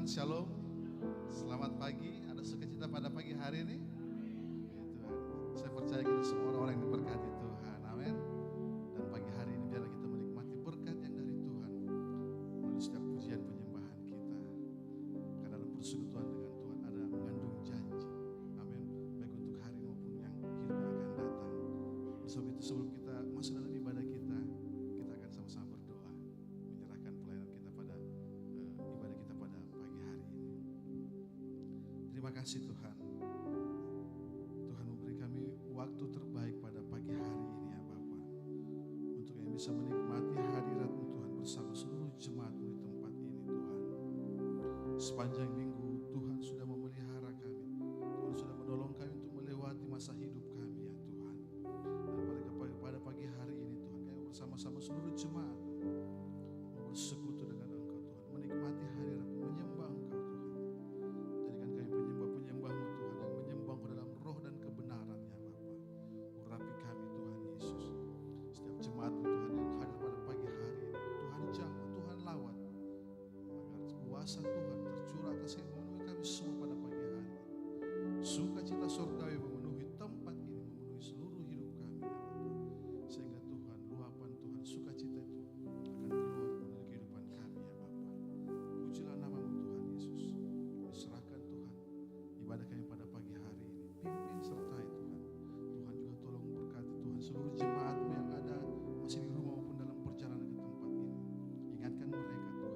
Tuhan, shalom. Selamat pagi, ada sukacita pada pagi hari ini. Tuhan, saya percaya kita semua orang yang diberkati Tuhan, amin. Dan pagi hari ini biarlah kita menikmati berkat yang dari Tuhan melalui setiap pujian penyembahan kita. Karena dalam persekutuan dengan Tuhan ada mengandung janji, amin. Baik untuk hari maupun yang hidup yang akan datang. Sebab itu sebelum kita masuk dalam ibadah kita akan sama-sama berdoa, menyerahkan pelayanan kita pada ibadah kita pada pagi hari ini. Terima kasih Tuhan. Tuhan memberi kami waktu terbaik pada pagi hari ini ya Bapa, untuk yang bisa menikmati hadirat-Mu Tuhan bersama seluruh jemaat-Mu di tempat ini Tuhan. Sepanjang minggu Tuhan sudah memelihara kami, Tuhan sudah menolong kami untuk melewati masa hidup kami ya Tuhan. Dan pada pagi hari ini Tuhan, kami bersama-sama seluruh jemaat bersekutu dengan Engkau Tuhan, menikmati hadirat-Mu, menyembah Engkau Tuhan. Jadikan kami penyembah-penyembah-Mu Tuhan, yang menyembah Engkau dalam roh dan kebenaran ya Bapa. Urapi kami Tuhan Yesus. Setiap jemaat-Mu Tuhan yang hadir pada pagi hari ini, Tuhan jamah, Tuhan lawat, agar kuasa Tuhan tercurah atas kami, memenuhi kami semua pada pagi hari. Sukacita surgawi memenuhi tempat ini, memenuhi seluruh hidup kami ya Bapa. Sehingga Tuhan, luapan Tuhan, sukacita itu akan keluar melalui kehidupan kami ya Bapa. Pujilah nama-Mu Tuhan Yesus. Kami serahkan Tuhan ibadah kami pada pagi hari ini. Pimpin sertai Tuhan. Tuhan juga tolong berkati Tuhan seluruh jemaat-Mu yang ada masih di rumah maupun dalam perjalanan ke tempat ini. Ingatkan mereka Tuhan.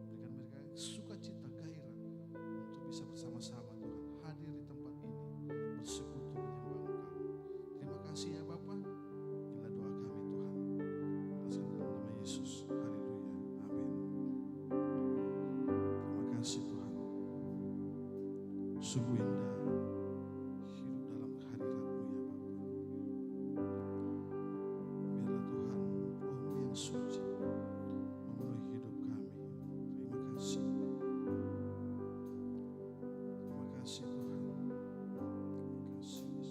Berikan mereka sukacita, gairah untuk bisa bersama-sama Tuhan hadir di tempat ini, bersekutu menyembah Engkau. Terima kasih ya Bapa. Inilah doa kami Tuhan. Alaskan dalam nama Yesus. Haleluya. Amin. Terima kasih Tuhan. Sungguh indah hidup dalam hadirat-Mu ya Bapa. Biarlah Tuhan Roh-Mu yang suci memenuhi hidup kami. Terima kasih. Terima kasih Tuhan. Terima kasih Yesus.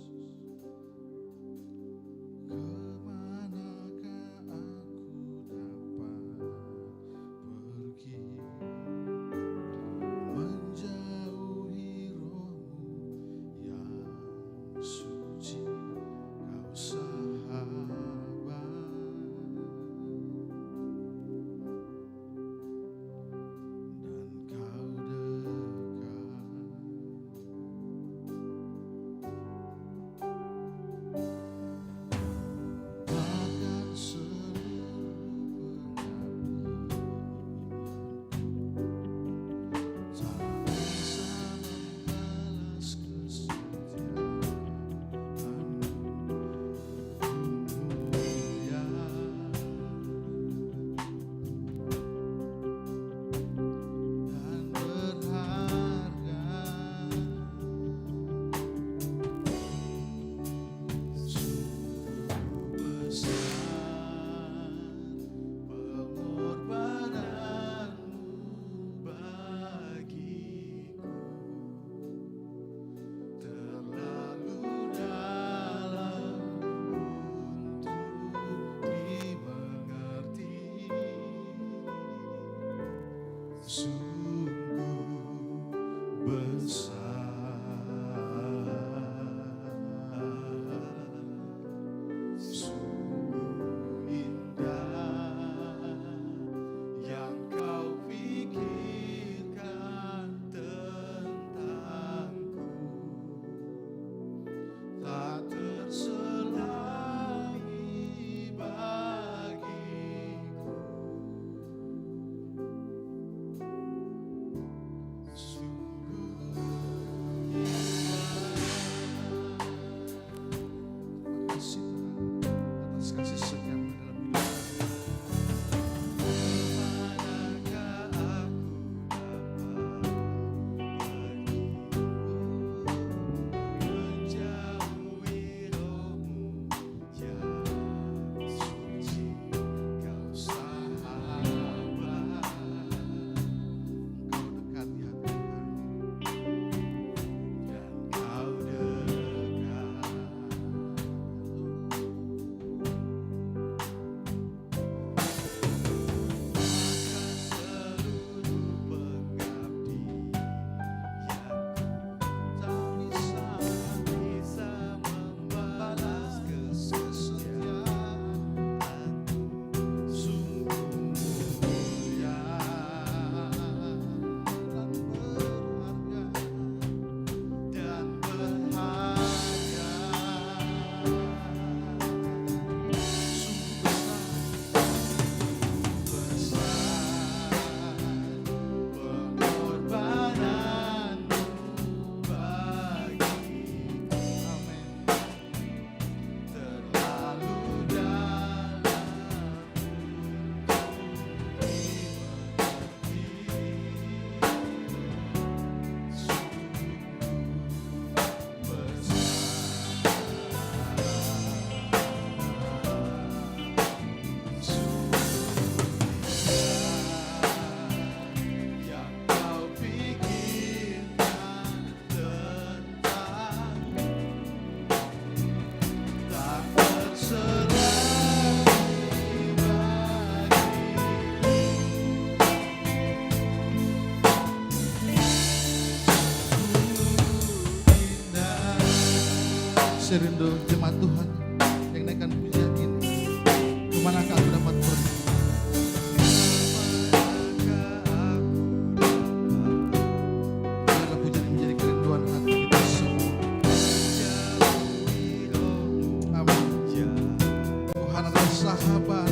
Kemanakah aku dapat pergi, menjauhi Roh-Mu yang suci, Kau sahabat, dan Kau dekat. Bahkan seluruh pengabdian tak bisa membalas kesetiaan-Mu, mulia dan berharga. Sungguh besar pengorbanan-Mu bagiku, terlalu dalam untuk dimengerti. Sungguh besar, sungguh indah yang Kau pikirkan tentangku, tak terselai bagiku. saya rindu jemaat Tuhan yang naikkan pujian ini. Kemanakah aku dapat pergi? Biarlah pujian ini menjadi kerinduan hati kita semua. Amin. Tuhan adalah sahabat.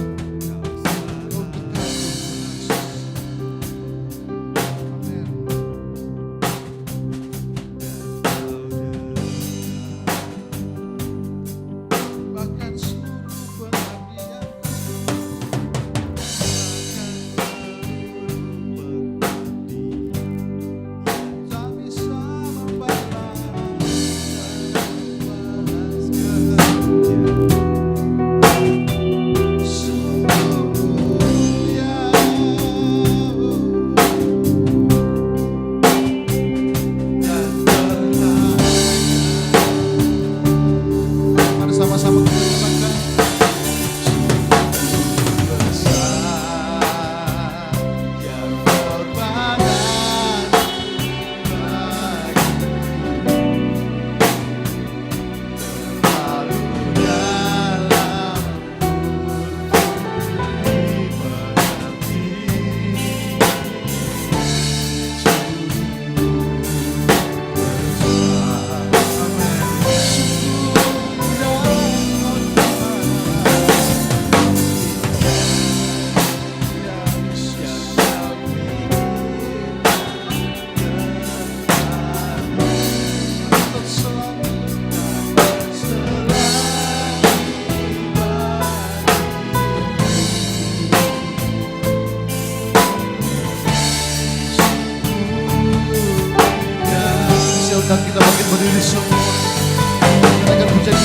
Dan kita bangkit berdiri semua. Kita akan pujian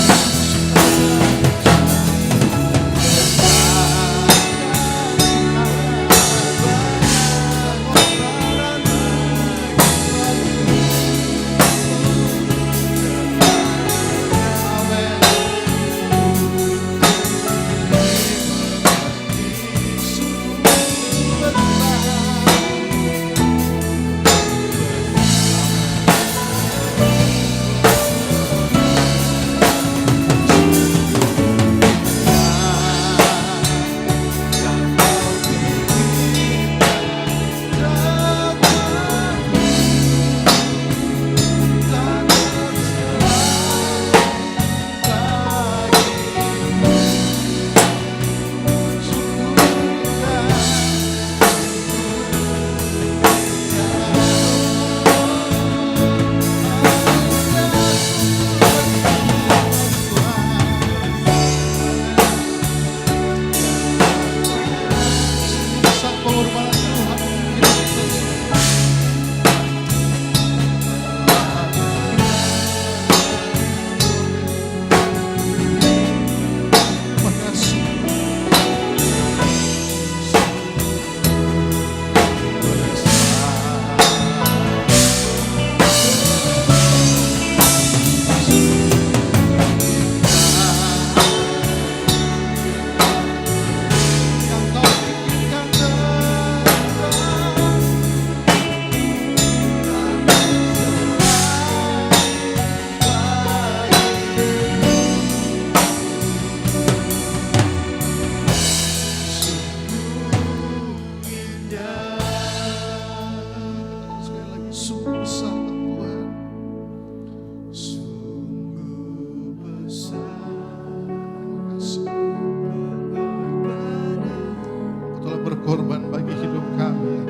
berkorban bagi hidup kami,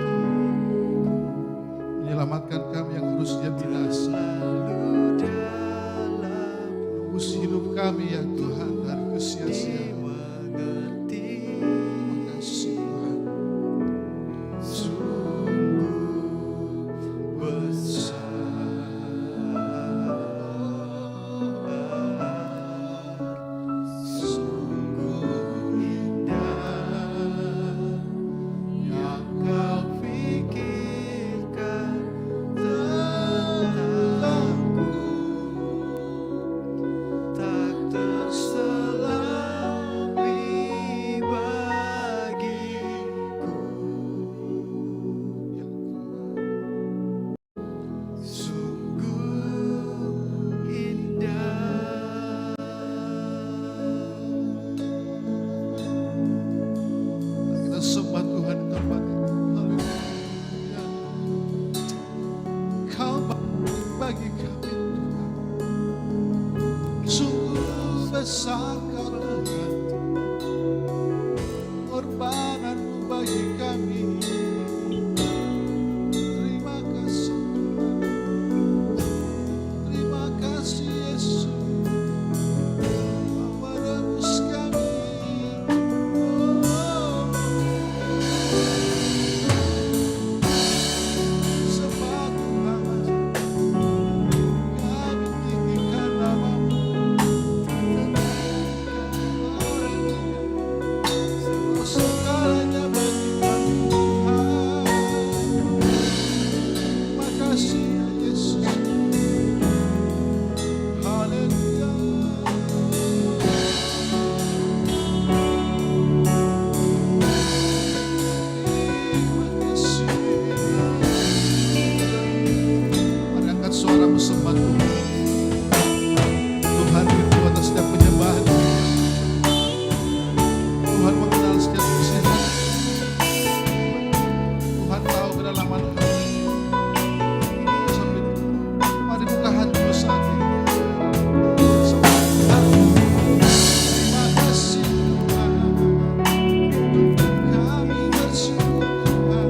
menyelamatkan kami yang harusnya binasa, menembus hidup kami ya Tuhan dari kesia-siaan. Terima kasih Tuhan. bagi kami. Terima kasih Tuhan. Terima kasih Yesus. Menebus kami. Sembah Tuhan. Kami tinggikan nama-Mu. Segalanya bagi kami Tuhan. Terima kasih ya Yesus. Haleluya. Terima kasih. Mari angkat suaramu sembah Tuhan. Tuhan rindu atas setiap penyembahan. Tuhan mengenal setiap kesehatan. Tuhan tahu kedalaman hati. Sampai mari buka hatimu saat ini. Sembah Tuhan. Terima kasih Tuhan. Kami bersyukur Tuhan.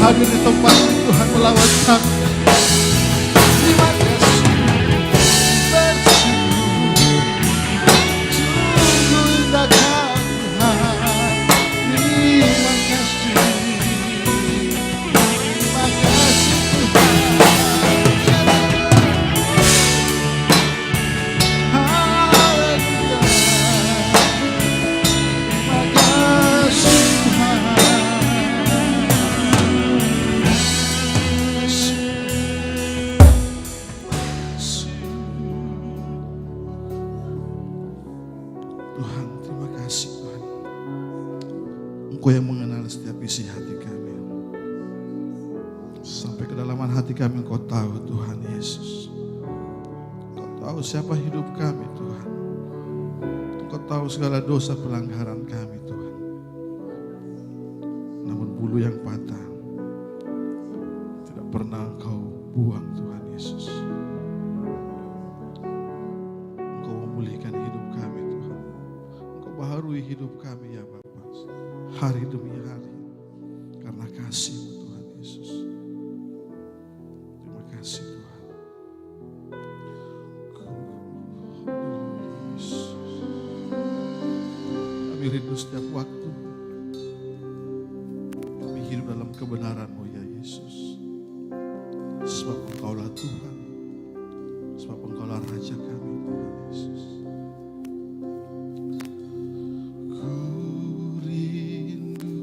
Hadir di tempat ini Tuhan melawat kami. Terima kasih. Sungguh indah Kau Tuhan. Terima kasih. Terima kasih Tuhan. Haleluya. Terima kasih Tuhan. Tuhan, terima kasih Tuhan. Engkau yang mengenal setiap isi hati kami. Sampai kedalaman hati kami Engkau tahu Tuhan Yesus. Engkau tahu siapa hidup kami Tuhan. Engkau tahu segala dosa pelanggaran kami Tuhan. Namun bulu yang patah tidak pernah Engkau buang Tuhan Yesus. Engkau memulihkan hidup kami Tuhan. Engkau baharui hidup kami ya Bapa. Hari demi hari. Karena kasih-Mu Tuhan Yesus. Terima kasih Tuhan. Kami rindu setiap waktu. Kami hidup dalam kebenaran-Mu ya Yesus. Sebab Engkaulah Tuhan. Sebab Engkaulah Raja kami Tuhan Yesus. Ku rindu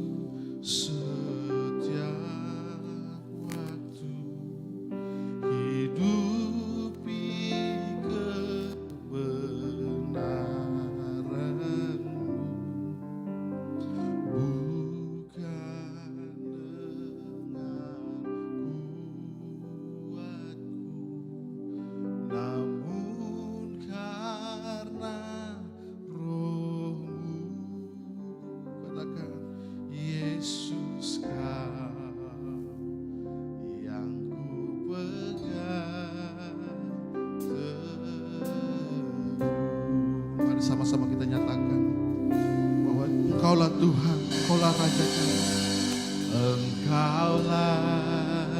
sama-sama kita nyatakan bahwa Engkaulah Tuhan, Engkaulah Raja kami. Engkaulah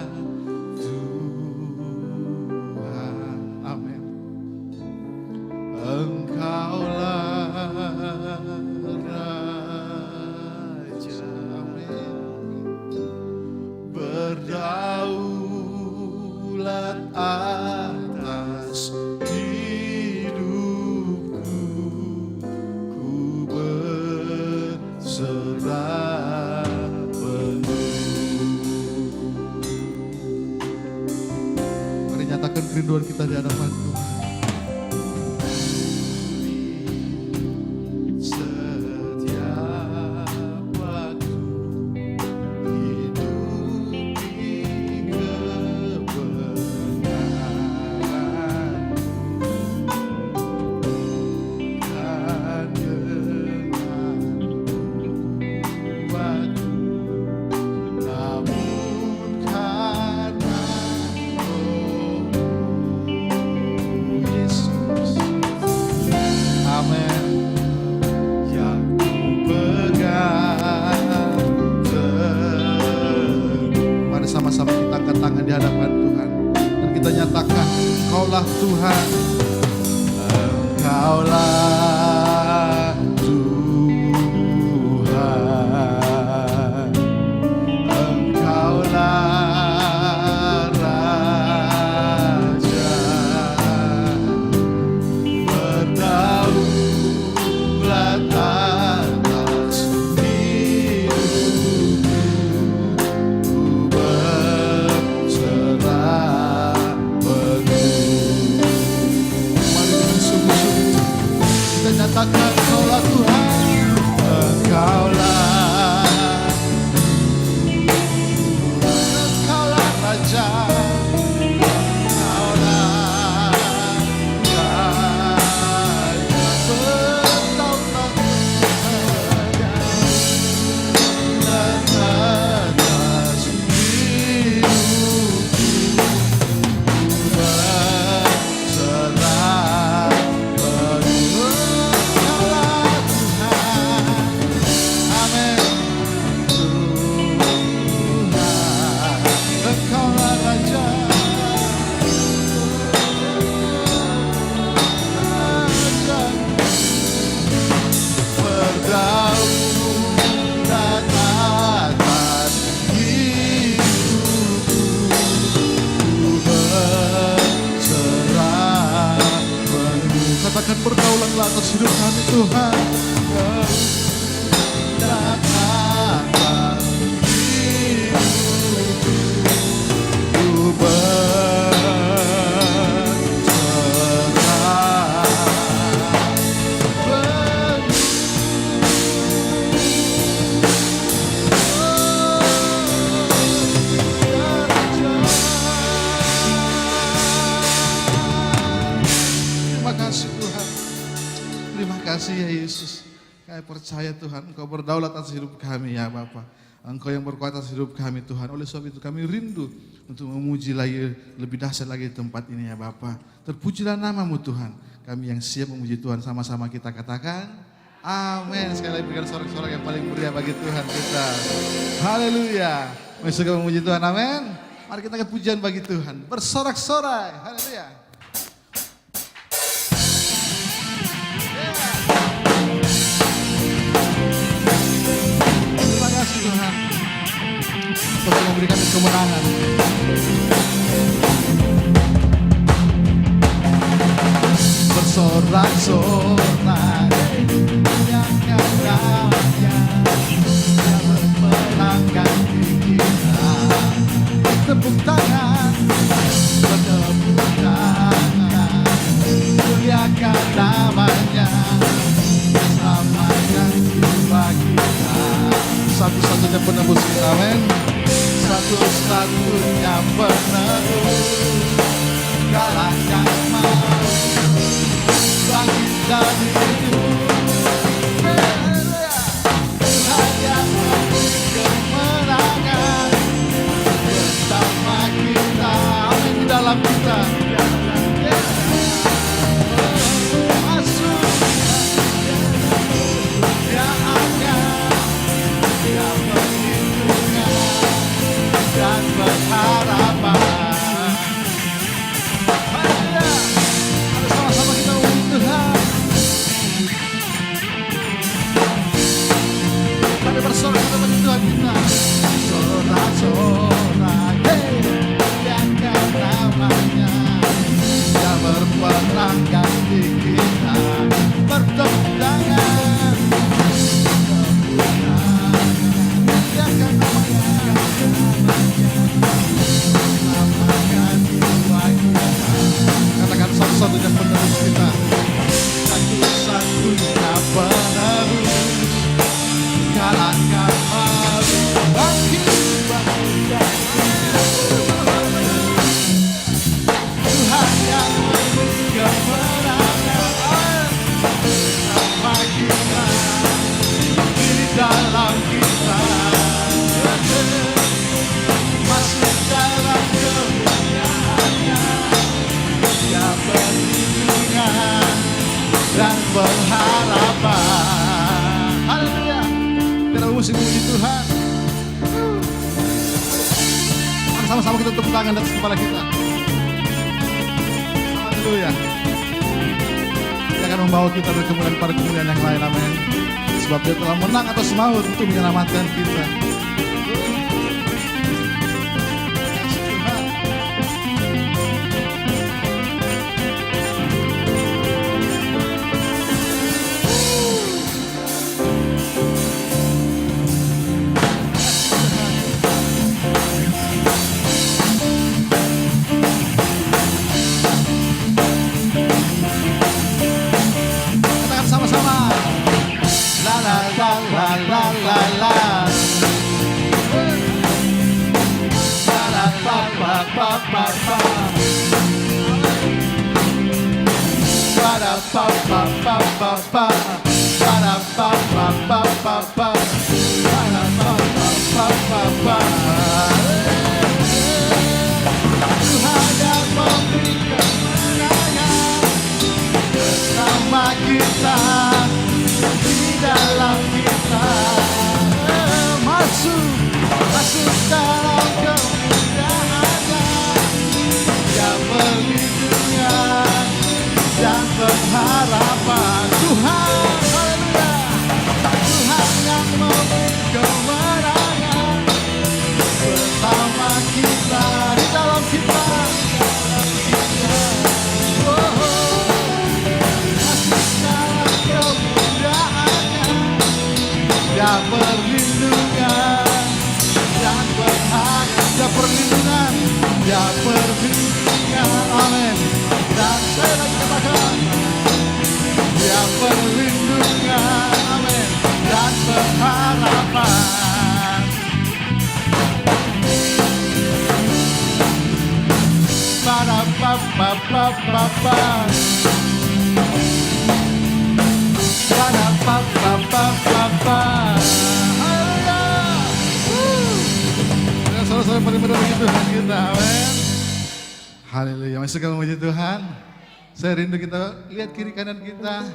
Tuhan. Amin. Engkaulah Raja. Amin. Berdaulat atas hidupku, ku berserah penuh. Mari nyatakan kerinduan kita di hadapan Tuhan. Sama-sama kita angkat tangan di hadapan Tuhan dan kita nyatakan Engkaulah Tuhan, Engkaulah Tuhan, Engkaulah Raja, berdaulat atas nyatakan Engkaulah Tuhan, Engkaulah Raja, Engkaulah Raja, berdaulat atas hidupku, berserah penuh. Katakan berdaulatlah atas hidup kami Tuhan. Atas hidupku berserah penuh. Terima kasih Tuhan. Terima kasih ya Yesus. Kami percaya Tuhan Engkau berdaulat atas hidup kami ya Bapa. Engkau yang berkuasa atas hidup kami Tuhan. Oleh sebab itu kami rindu untuk memuji lagi lebih dahsyat lagi di tempat ini ya Bapa. Terpujilah nama-Mu Tuhan. Kami yang siap memuji Tuhan, sama-sama kita katakan amin. Sekali lagi berikan sorak-sorak yang paling meriah bagi Tuhan kita. Haleluya. Mari suka memuji Tuhan, amin. Mari kita angkat pujian bagi Tuhan. Bersorak-sorai. Haleluya. Tuhan untuk memberikan kemenangan. Bersorak-sorai memuliakan namanya, Dia memenangkan kita. Tepuk tangan, bertepuk tangan, muliakan namanya, selamatkan jiwa kita. Satu-satunya penebus kita, amin. Satu-satunya penebus, kalahkan maut, bangkit dari hidup. Hanya memberi kemenangan bersama kita, amin, di dalam kita. Masuk berharapan. Haleluya. Mari sama-sama kita memuji Tuhan. Mari bersorak kita memuji Tuhan kita. Sorak-sorak, muliakan namanya. Dia berperang ganti kita, bertepuk tangan. Muliakan namanya. Selamatkan jiwa kita. Katakan satu-satunya penerus kita. Satu-satunya penerus. Kalahkan malu, bangkit, Tuhan yang memberi kemenangan bersama kita, di dalam kita, masuk dalam kemuliaannya, Dia perlindungan dan pengharapan. Haleluya. Kita memuji Tuhan. Sama-sama kita tepuk tangan di atas kepala kita. Haleluya. Dia akan membawa kita dari kemuliaan pada kemuliaan yang lain. Amin. Sebab Dia telah menang atas maut untuk menyelamatkan kita. Kasih Tuhan. Tuhan yang memberi kemenangan bersama kita, di dalam kita, masuk dalam kemuliaannya, Dia perlindungan dan pengharapan. Tuhan, haleluya. Tuhan yang memberi kemenangan bersama kita, di dalam kita, Dia perlindungan dan berhak. Dia perlindungan, Dia perlindungan. Amin. Dan saya lagi katakan, Dia perlindungan. Amin. Dan berharapan. Pada papa. Saudara-saudara benar-benar memuji Tuhan kita, amin. Haleluya, masih suka memuji Tuhan. Saya rindu kita lihat kiri kanan kita,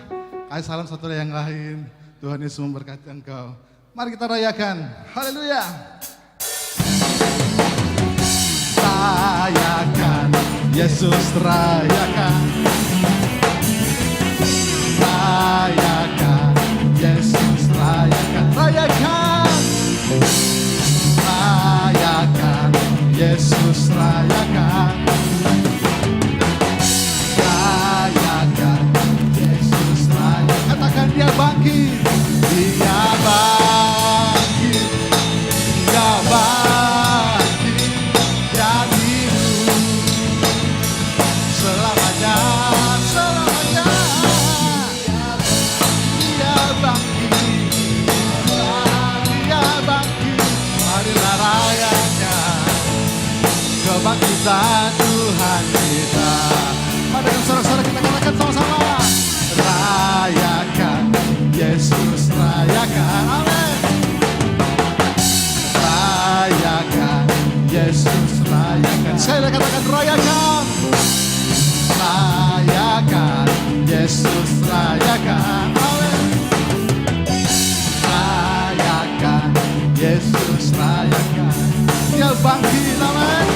kasih salam satu yang lain. Tuhan Yesus memberkati engkau. Mari kita rayakan, haleluya. Rayakan, Yesus rayakan. Rayakan, Yesus rayakan. Rayakan, rayakan, Yesus rayakan. Rayakan, Yesus rayakan. Katakan Dia bangkit, Dia bangkit, Dia bangkit, Dia hidup selamanya, selamanya. Dia bangkit, Dia bangkit. Marilah rayakan kebangkitan Tuhan kita. Mari saudara-saudara kita katakan sama-sama. Rayakan, Yesus rayakan. Amin. Rayakan, Yesus rayakan. Saya katakan rayakan. Rayakan, Yesus rayakan. Amin. Rayakan, Yesus rayakan. Dia bangkit, amin.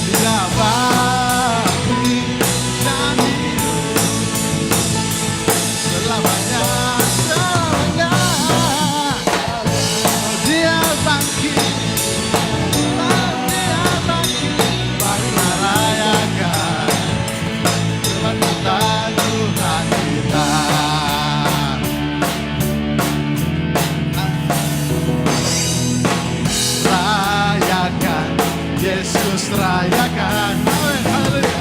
Dia bangkit dan hidup selamanya, selamanya. Dia bangkit, dia bangkit. Marilah rayakan kebangkitan Tuhan kita. Yesus rayakan, amin, haleluya.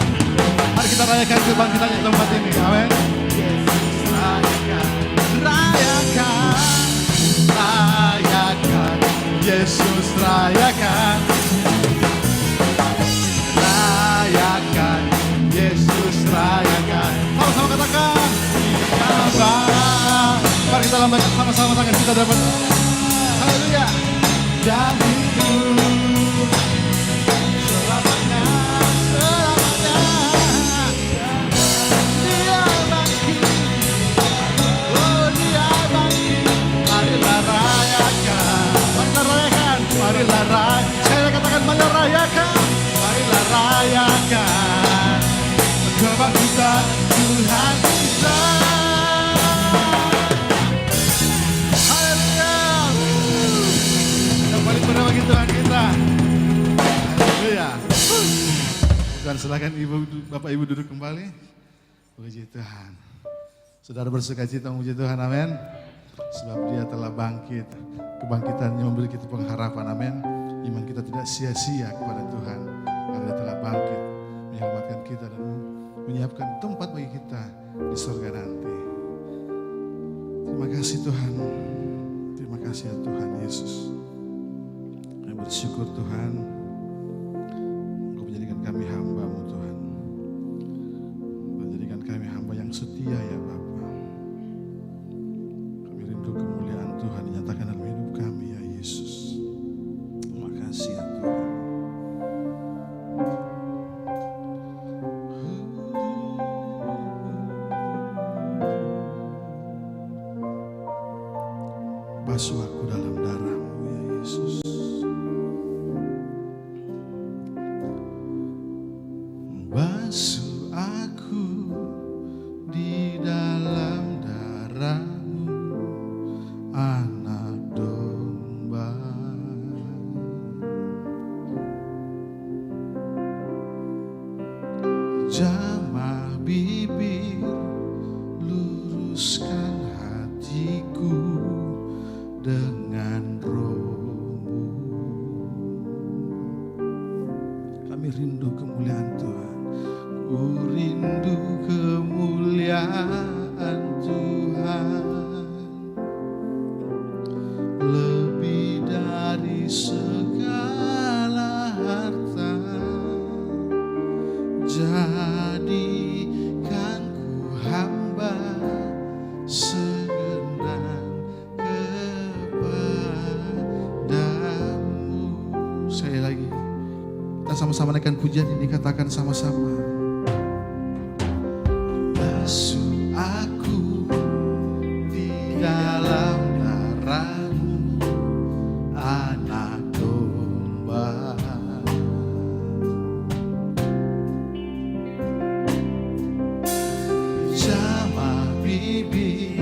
Mari kita rayakan kebangkitan di tempat ini, amin. Yesus rayakan, rayakan, rayakan. Yesus rayakan, rayakan. Yesus rayakan. Sama-sama katakan, Abah. Mari kita lambaikan sama-sama tangan kita dapat, haleluya. Dan hidup selamanya, selamanya. Dia bangkit, oh dia bangkit. Marilah rayakan, marilah rayakan, marilah rayakan. Saya katakan marilah rayakan, marilah rayakan kebangkitan Tuhan kita. Haleluya. Yang paling benar bagi Tuhan kita. Haleluya. Dan silakan Bapak Ibu duduk kembali. Puji Tuhan. Saudara bersuka cita memuji Tuhan, amin. Sebab dia telah bangkit. Kebangkitannya memberi kita pengharapan, amin. Iman kita tidak sia-sia kepada Tuhan. Karena dia telah bangkit. Menyelamatkan kita dan menyiapkan tempat bagi kita di surga nanti. Terima kasih Tuhan. Terima kasih ya Tuhan Yesus. Kami bersyukur Tuhan. Engkau menjadikan kami hamba-Mu Tuhan. Menjadikan kami hamba yang setia ya Bapa. Kami rindu kemuliaan Tuhan dinyatakan dalam hidup kami ya Yesus. Terima kasih ya Tuhan. Basuh aku dalam darah-Mu ya Yesus. Basuh aku di dalam darah-Mu, anak domba. Jamah bibir, luruskan hatiku dengan Roh-Mu. Kami rindu kemuliaan Tuhan. Ku rindu kemuliaan Tuhan. Lebih dari segala harta. Jadikan ku hamba segenap kepadamu. Sekali lagi, kita sama-sama naikkan pujian ini, katakan sama-sama. Basuh aku di dalam darah-Mu, anak domba. Jamah bibir,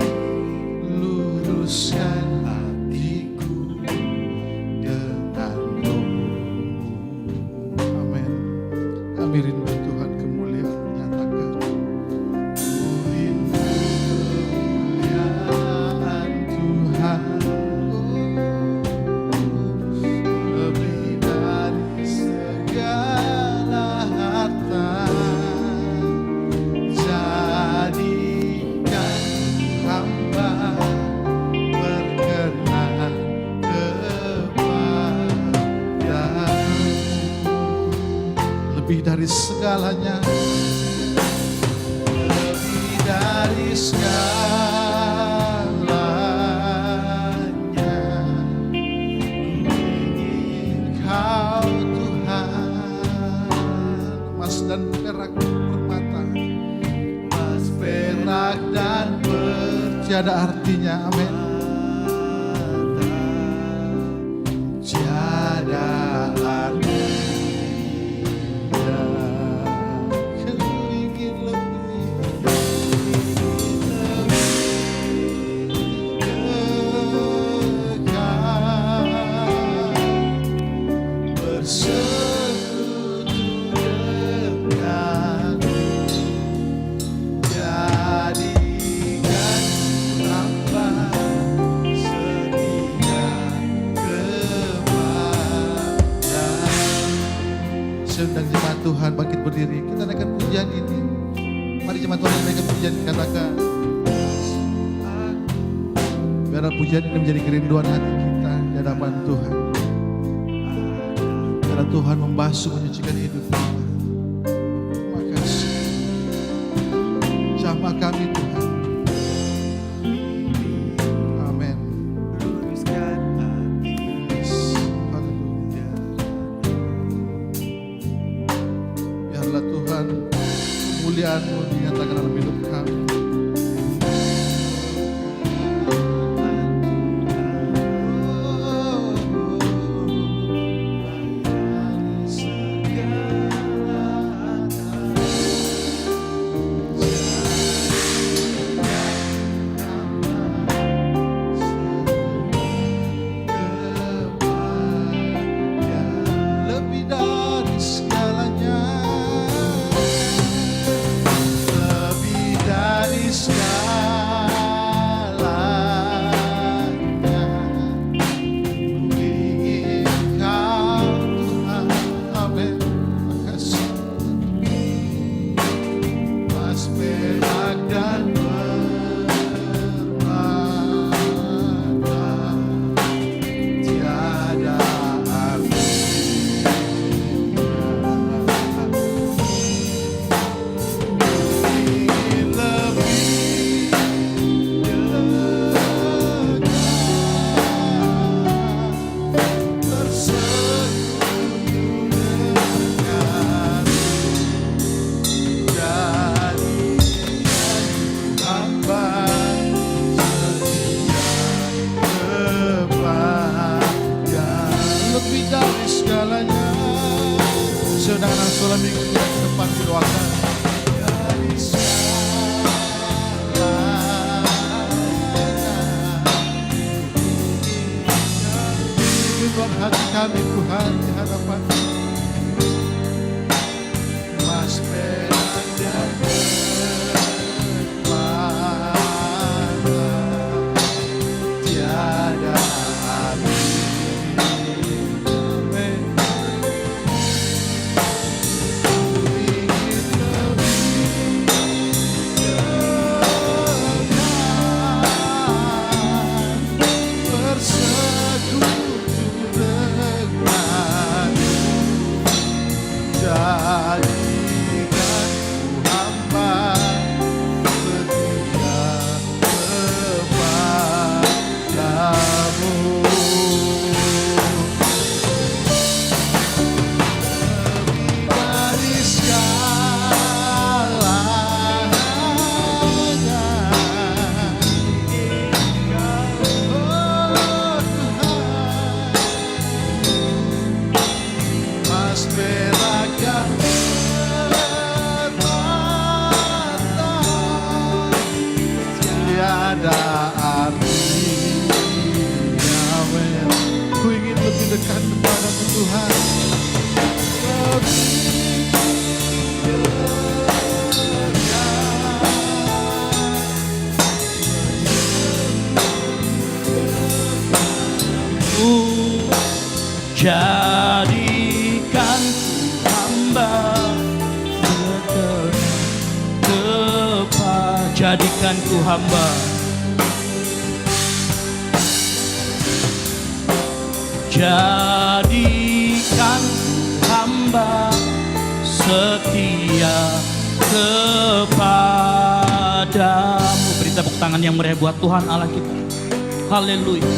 luruskan hatiku dengan Roh-Mu. Amin. Kami rindu Tuhan kemuliaan menyatakan. Ku rindu kemuliaan Tuhan. Lebih dari segala harta. Jadikan hamba berkenan kepadamu. Lebih dari segalanya, lebih dari segalanya, ku ingin Kau Tuhan. Emas dan perak permata, emas perak dan tiada artinya, amin. sendiri. Kita naikkan pujian ini. Mari jemaat Tuhan naikkan pujian, katakan. Biar pujian ini menjadi kerinduan hati kita di hadapan Tuhan. Karena Tuhan membasuh, menyucikan hidup kita. Terima kasih. Jamah kami Tuhan. Amin. Yes. Haleluya. Biarlah Tuhan kemuliaan-Mu dinyatakan dalam hidup kami. Jadikan hamba tepat, jadikan ku hamba jadikan hamba setia kepadamu. Beri tepuk tangan yang meriah buat Tuhan Allah kita. Haleluya.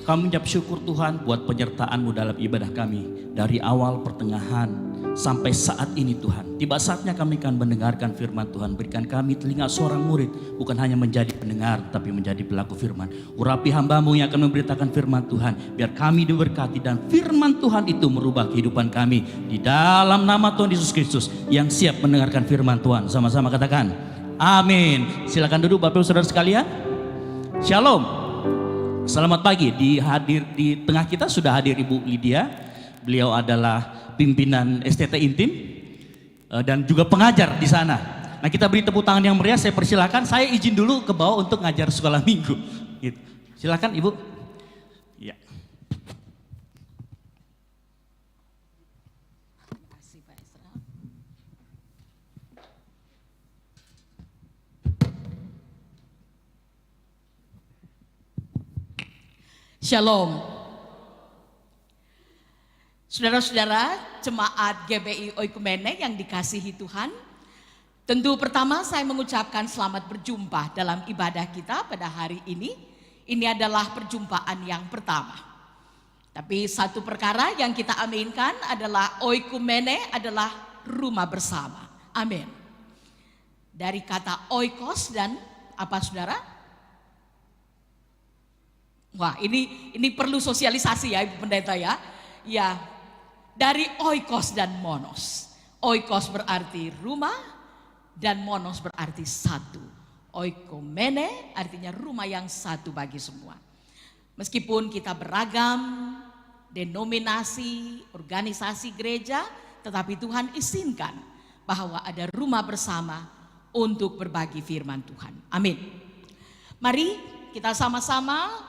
Kami mengucap syukur Tuhan buat penyertaan-Mu dalam ibadah kami. Dari awal, pertengahan, sampai saat ini Tuhan. Tiba saatnya kami akan mendengarkan firman Tuhan. Berikan kami telinga seorang murid. Bukan hanya menjadi pendengar, tapi menjadi pelaku firman. Urapi hamba-Mu yang akan memberitakan firman Tuhan. Biar kami diberkati dan firman Tuhan itu merubah kehidupan kami. Di dalam nama Tuhan Yesus Kristus yang siap mendengarkan firman Tuhan. Sama-sama katakan, amin. Silakan duduk Bapak Ibu Saudara sekalian. Shalom. Selamat pagi. Di tengah kita sudah hadir Ibu Lydia. Beliau adalah pimpinan STT Intim dan juga pengajar di sana. Nah, kita beri tepuk tangan yang meriah. Saya persilakan. Saya izin dulu ke bawah untuk ngajar sekolah minggu. Gitu. Silakan Ibu. Ya. Shalom. Saudara-saudara jemaat GBI Oikumene yang dikasihi Tuhan, tentu pertama saya mengucapkan selamat berjumpa dalam ibadah kita pada hari ini. Ini adalah perjumpaan yang pertama. Tapi satu perkara yang kita aminkan adalah Oikumene adalah rumah bersama. Amin. Dari kata oikos dan apa saudara? Wah, ini perlu sosialisasi ya Ibu Pendeta ya. Ya, dari oikos dan monos. Oikos berarti rumah dan monos berarti satu. Oikumene artinya rumah yang satu bagi semua. Meskipun kita beragam denominasi, organisasi gereja, tetapi Tuhan izinkan bahwa ada rumah bersama untuk berbagi firman Tuhan. Amin. Mari kita sama-sama,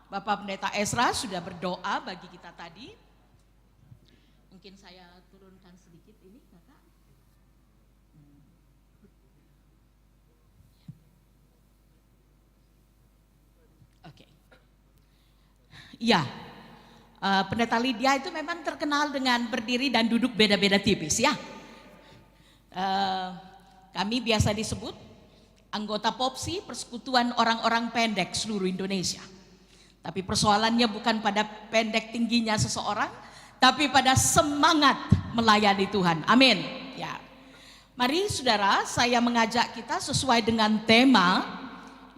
Bapak Pendeta Ezra sudah berdoa bagi kita tadi. Mungkin saya turunkan sedikit ini, Kakak. Oke. Ya, Pendeta Lydia itu memang terkenal dengan berdiri dan duduk beda-beda tipis ya. Kami biasa disebut anggota POPSI, Persekutuan Orang-Orang Pendek seluruh Indonesia. Tapi persoalannya bukan pada pendek tingginya seseorang, tapi pada semangat melayani Tuhan. Amin. Ya. Mari saudara, saya mengajak kita sesuai dengan tema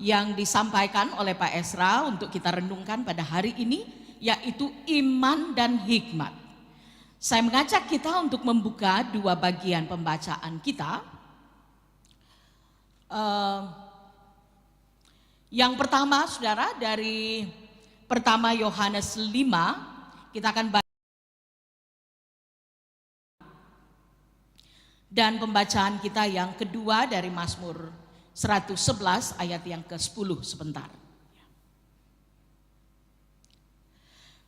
yang disampaikan oleh Pak Ezra untuk kita renungkan pada hari ini, yaitu iman dan hikmat. Saya mengajak kita untuk membuka dua bagian pembacaan kita. Yang pertama saudara, dari pertama Yohanes 5, kita akan baca. Dan pembacaan kita yang kedua dari Mazmur 111 ayat yang ke-10 sebentar.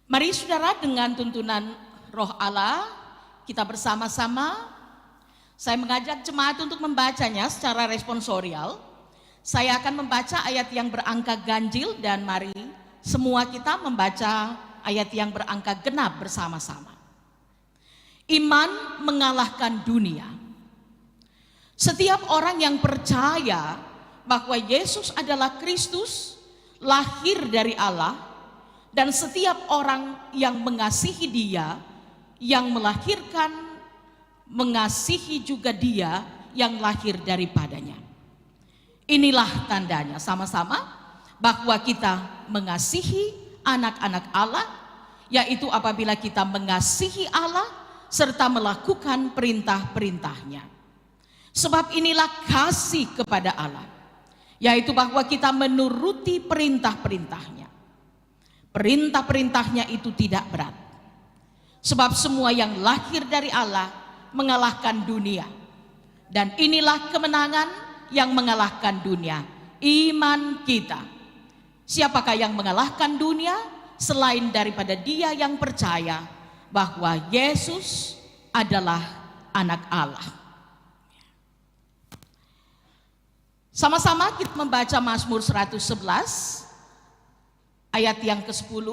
Mari saudara, dengan tuntunan Roh Allah kita bersama-sama, saya mengajak jemaat untuk membacanya secara responsorial. Saya akan membaca ayat yang berangka ganjil dan mari semua kita membaca ayat yang berangka genap bersama-sama. Iman mengalahkan dunia. Setiap orang yang percaya bahwa Yesus adalah Kristus, lahir dari Allah, dan setiap orang yang mengasihi Dia, yang melahirkan, mengasihi juga Dia yang lahir daripadanya. Inilah tandanya sama-sama bahwa kita mengasihi anak-anak Allah, yaitu apabila kita mengasihi Allah serta melakukan perintah-perintahnya. Sebab inilah kasih kepada Allah, yaitu bahwa kita menuruti perintah-perintahnya. Perintah-perintahnya itu tidak berat. Sebab semua yang lahir dari Allah mengalahkan dunia. Dan inilah kemenangan yang mengalahkan dunia, iman kita. Siapakah yang mengalahkan dunia selain daripada dia yang percaya bahwa Yesus adalah anak Allah. Sama-sama kita membaca Mazmur 111 ayat yang ke-10.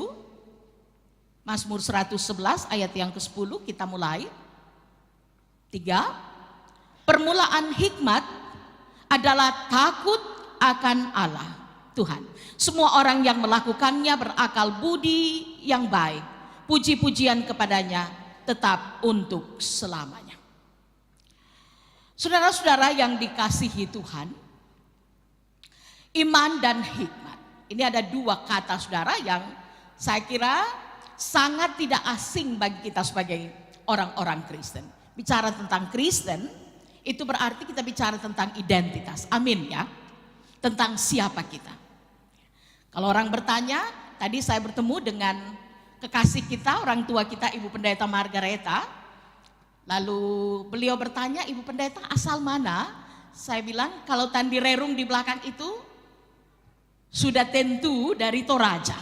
Mazmur 111 ayat yang ke-10, kita mulai. 3. Permulaan hikmat adalah takut akan Allah, Tuhan. Semua orang yang melakukannya berakal budi yang baik. Puji-pujian kepadanya tetap untuk selamanya. Saudara-saudara yang dikasihi Tuhan, iman dan hikmat. Ini ada dua kata saudara yang saya kira sangat tidak asing bagi kita sebagai orang-orang Kristen. Bicara tentang Kristen, itu berarti kita bicara tentang identitas. Amin ya. Tentang siapa kita. Kalau orang bertanya, tadi saya bertemu dengan kekasih kita, orang tua kita, Ibu Pendeta Margareta. Lalu beliau bertanya, Ibu Pendeta asal mana? Saya bilang, kalau Tandi Rerung di belakang itu sudah tentu dari Toraja.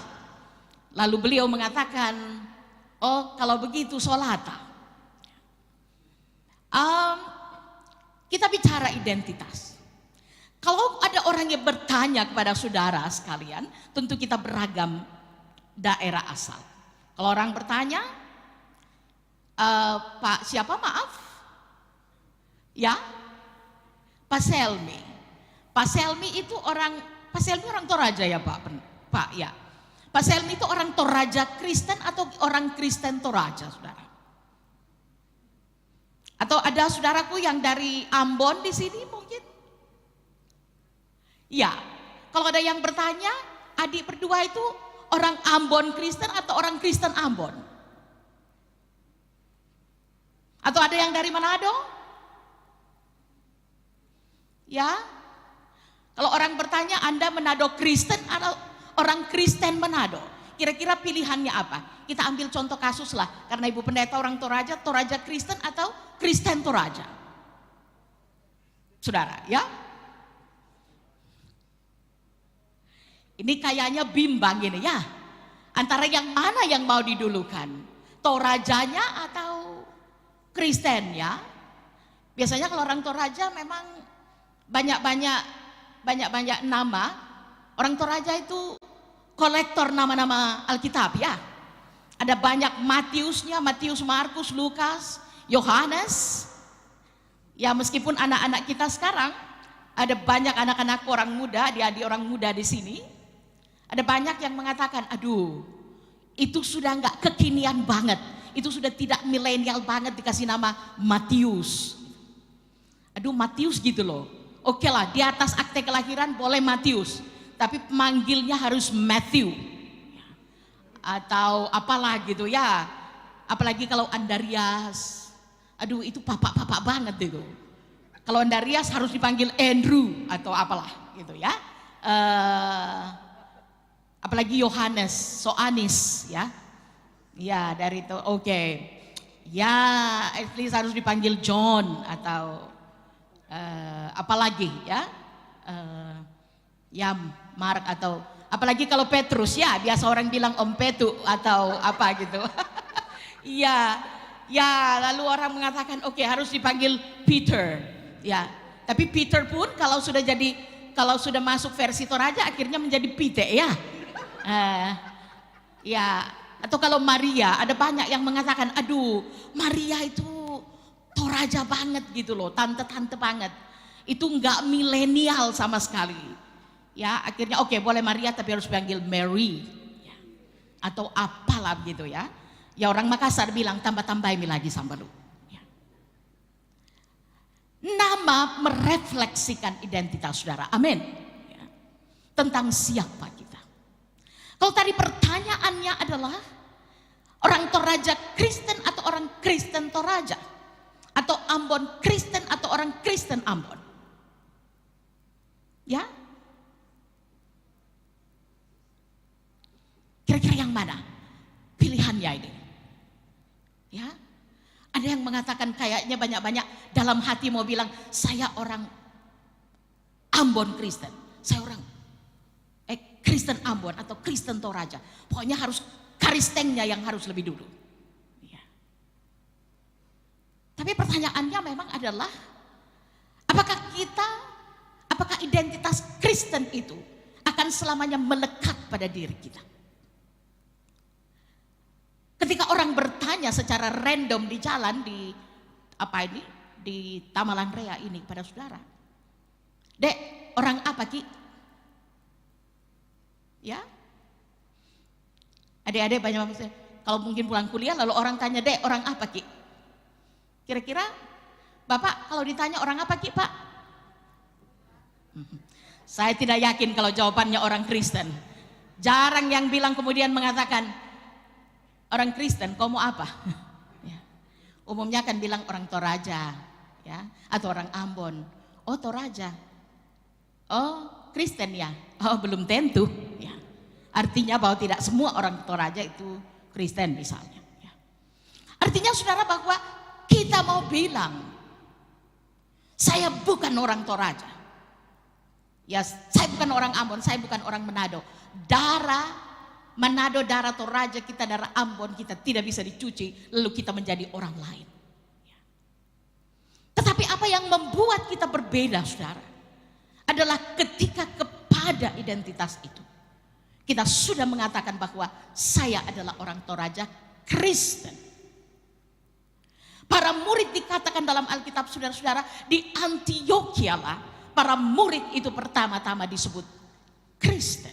Lalu beliau mengatakan, oh kalau begitu Solata. Kita bicara identitas. Kalau ada orang yang bertanya kepada saudara sekalian, tentu kita beragam daerah asal. Kalau orang bertanya, Pak siapa maaf? Ya, Pak Selmi. Pak Selmi itu orang, Pak Selmi orang Toraja ya Pak? Pak ya. Pak Selmi itu orang Toraja Kristen atau orang Kristen Toraja, saudara? Atau ada saudaraku yang dari Ambon di sini mungkin? Ya, kalau ada yang bertanya, adik berdua itu orang Ambon Kristen atau orang Kristen Ambon? Atau ada yang dari Manado? Ya, kalau orang bertanya Anda Manado Kristen atau orang Kristen Manado, kira-kira pilihannya apa? Kita ambil contoh kasus lah, karena Ibu Pendeta orang Toraja, Toraja Kristen atau Kristen Toraja? Saudara, ya? Ini kayaknya bimbang ini ya. Antara yang mana yang mau didulukan? Torajanya atau Kristen ya? Biasanya kalau orang Toraja memang banyak-banyak nama. Orang Toraja itu kolektor nama-nama Alkitab ya. Ada banyak Matiusnya, Matius, Markus, Lukas, Yohanes. Ya meskipun anak-anak kita sekarang ada banyak anak-anak orang muda, adik-adik orang muda di sini. Ada banyak yang mengatakan, aduh itu sudah nggak kekinian banget. Itu sudah tidak milenial banget dikasih nama Matius. Aduh Matius gitu loh. Oke lah, di atas akte kelahiran boleh Matius, tapi pemanggilnya harus Matthew atau apalah gitu ya. Apalagi kalau Andarias, aduh itu papa-papa banget itu. Kalau Andarias harus dipanggil Andrew atau apalah gitu ya. Apalagi Yohanes, Soanis ya. Ya dari itu oke. Ya at least harus dipanggil John atau apalagi ya. Ya Mark atau apalagi kalau Petrus ya biasa orang bilang Om Petu atau apa gitu. Iya, ya lalu orang mengatakan oke, harus dipanggil Peter ya. Tapi Peter pun kalau sudah masuk versi Toraja akhirnya menjadi Pite ya. Ya atau kalau Maria, ada banyak yang mengatakan aduh Maria itu Toraja banget gitu loh, tante-tante banget. Itu enggak milenial sama sekali. Ya akhirnya oke, boleh Maria tapi harus dipanggil Mary ya. Atau apalah gitu ya. Ya orang Makassar bilang tambah-tambahin lagi sambalu ya. Nama merefleksikan identitas saudara, amin ya. Tentang siapa kita. Kalau tadi pertanyaannya adalah orang Toraja Kristen atau orang Kristen Toraja, atau Ambon Kristen atau orang Kristen Ambon ya. Kira-kira yang mana pilihannya ini? Ya, ada yang mengatakan kayaknya banyak-banyak dalam hati mau bilang saya orang Ambon Kristen, saya orang Kristen Ambon atau Kristen Toraja. Pokoknya harus karistengnya yang harus lebih dulu. Ya. Tapi pertanyaannya memang adalah apakah identitas Kristen itu akan selamanya melekat pada diri kita? Ketika orang bertanya secara random di jalan di Tamalan Rea ini pada saudara, Dek, orang apa Ki? Ya, adik-adik banyak kalau mungkin pulang kuliah lalu orang tanya, Dek, orang apa Ki? Kira-kira Bapak kalau ditanya orang apa Ki Pak? Saya tidak yakin kalau jawabannya orang Kristen. Jarang yang bilang kemudian mengatakan orang Kristen, kau mau apa? Ya. Umumnya akan bilang orang Toraja, ya, atau orang Ambon. Oh Toraja, oh Kristen ya, oh belum tentu. Ya. Artinya bahwa tidak semua orang Toraja itu Kristen misalnya. Ya. Artinya saudara bahwa kita mau bilang, saya bukan orang Toraja. Ya, saya bukan orang Ambon, saya bukan orang Manado. Manado darah Toraja kita, darah Ambon kita tidak bisa dicuci lalu kita menjadi orang lain. Ya. Tetapi apa yang membuat kita berbeda saudara adalah ketika kepada identitas itu Kita sudah mengatakan bahwa saya adalah orang Toraja Kristen. Para murid dikatakan dalam Alkitab, saudara-saudara, di Antioquia lah para murid itu pertama-tama disebut Kristen.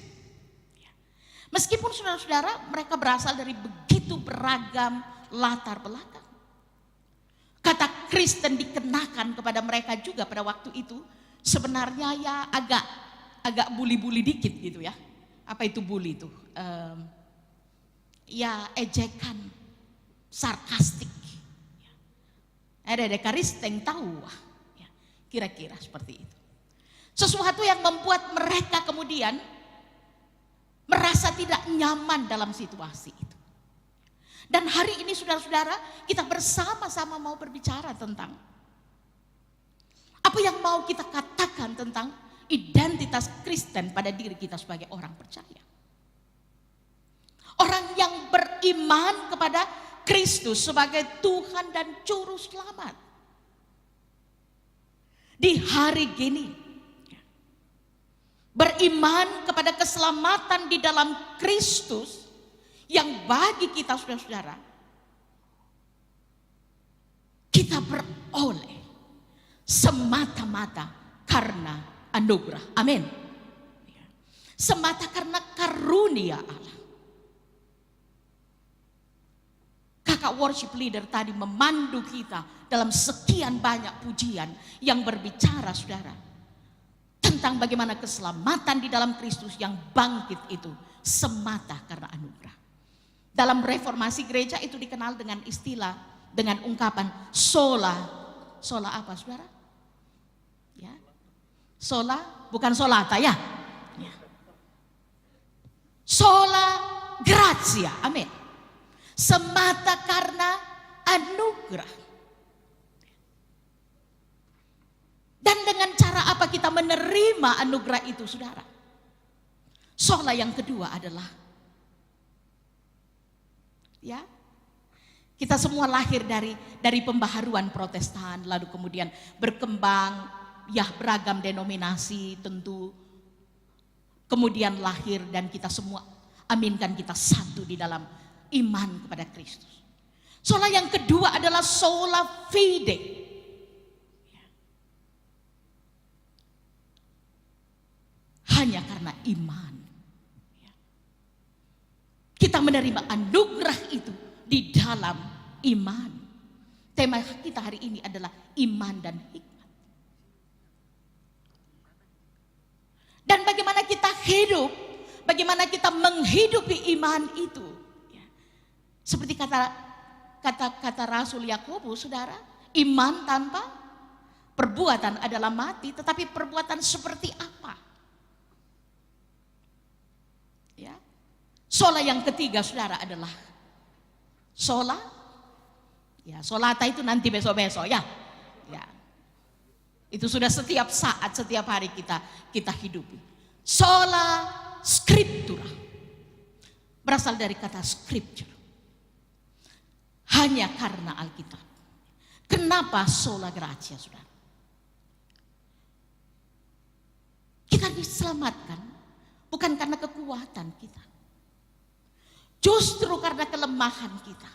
Meskipun saudara-saudara mereka berasal dari begitu beragam latar belakang. Kata Kristen dikenakan kepada mereka juga pada waktu itu sebenarnya ya agak bully-bully dikit gitu ya. Apa itu bully itu? Ya ejekan, sarkastik. Ada Kristen tahu, ya, kira-kira seperti itu. Sesuatu yang membuat mereka kemudian merasa tidak nyaman dalam situasi itu. Dan hari ini saudara-saudara, kita bersama-sama mau berbicara tentang apa yang mau kita katakan tentang identitas Kristen pada diri kita sebagai orang percaya. Orang yang beriman kepada Kristus sebagai Tuhan dan Juru Selamat. Di hari gini, beriman kepada keselamatan di dalam Kristus yang bagi kita saudara-saudara, kita beroleh semata-mata karena anugerah. Amin. Semata karena karunia Allah. Kakak worship leader tadi memandu kita dalam sekian banyak pujian yang berbicara saudara tentang bagaimana keselamatan di dalam Kristus yang bangkit itu semata karena anugerah. Dalam reformasi gereja itu dikenal dengan istilah, dengan ungkapan sola apa saudara? Ya. Sola, bukan solata ya. Ya. Sola gratia, amin. Semata karena anugerah. Dan dengan cara apa kita menerima anugerah itu saudara? Sola yang kedua adalah, ya, kita semua lahir dari pembaharuan Protestan, lalu kemudian berkembang, ya beragam denominasi tentu, kemudian lahir dan kita semua aminkan kita satu di dalam iman kepada Kristus. Sola yang kedua adalah sola fide. Hanya karena iman. Kita menerima anugerah itu di dalam iman. Tema kita hari ini adalah iman dan hikmat. Dan bagaimana kita hidup, bagaimana kita menghidupi iman itu. Seperti kata Rasul Yakobus, saudara, iman tanpa perbuatan adalah mati, tetapi perbuatan seperti apa? Ya. Sola yang ketiga, saudara, adalah sola, ya, solata itu nanti besok-besok ya. Ya. Itu sudah setiap saat, setiap hari kita hidupi. Sola scriptura. Berasal dari kata scripture. Hanya karena Alkitab. Kenapa sola gratia, saudara? Kita diselamatkan bukan karena kekuatan kita. Justru karena kelemahan kita.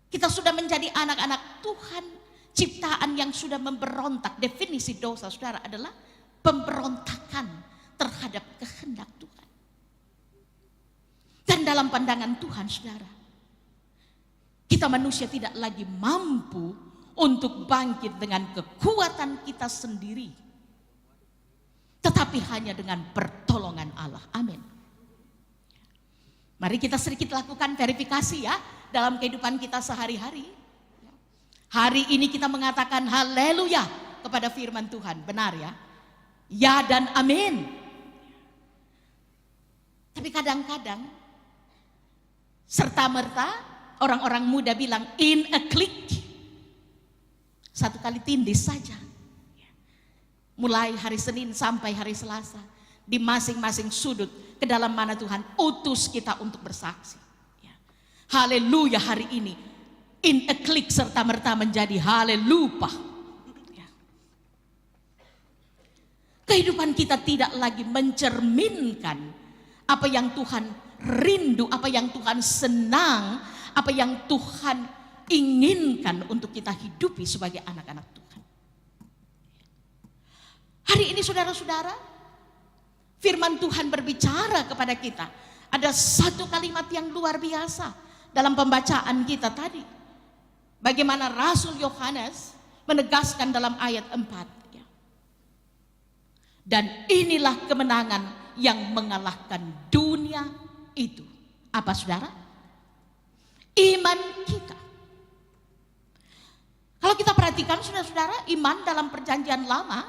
Kita sudah menjadi anak-anak Tuhan, ciptaan yang sudah memberontak. Definisi dosa, saudara, adalah pemberontakan terhadap kehendak Tuhan. Dan dalam pandangan Tuhan, saudara, kita manusia tidak lagi mampu untuk bangkit dengan kekuatan kita sendiri. Tetapi hanya dengan pertolongan Allah. Amin. Mari kita sedikit lakukan verifikasi ya dalam kehidupan kita sehari-hari. Hari ini kita mengatakan haleluya kepada firman Tuhan. Benar ya? Ya dan amin. Tapi kadang-kadang serta-merta orang-orang muda bilang in a click. Satu kali tindis saja. Mulai hari Senin sampai hari Selasa. Di masing-masing sudut ke dalam mana Tuhan utus kita untuk bersaksi. Haleluya hari ini. In a click serta-merta menjadi halelupa. Kehidupan kita tidak lagi mencerminkan apa yang Tuhan rindu, apa yang Tuhan senang, apa yang Tuhan inginkan untuk kita hidupi sebagai anak-anak Tuhan. Hari ini saudara-saudara, firman Tuhan berbicara kepada kita. Ada satu kalimat yang luar biasa dalam pembacaan kita tadi. Bagaimana Rasul Yohanes menegaskan dalam ayat 4. Dan inilah kemenangan yang mengalahkan dunia itu. Apa saudara? Iman kita. Kalau kita perhatikan saudara-saudara, iman dalam perjanjian lama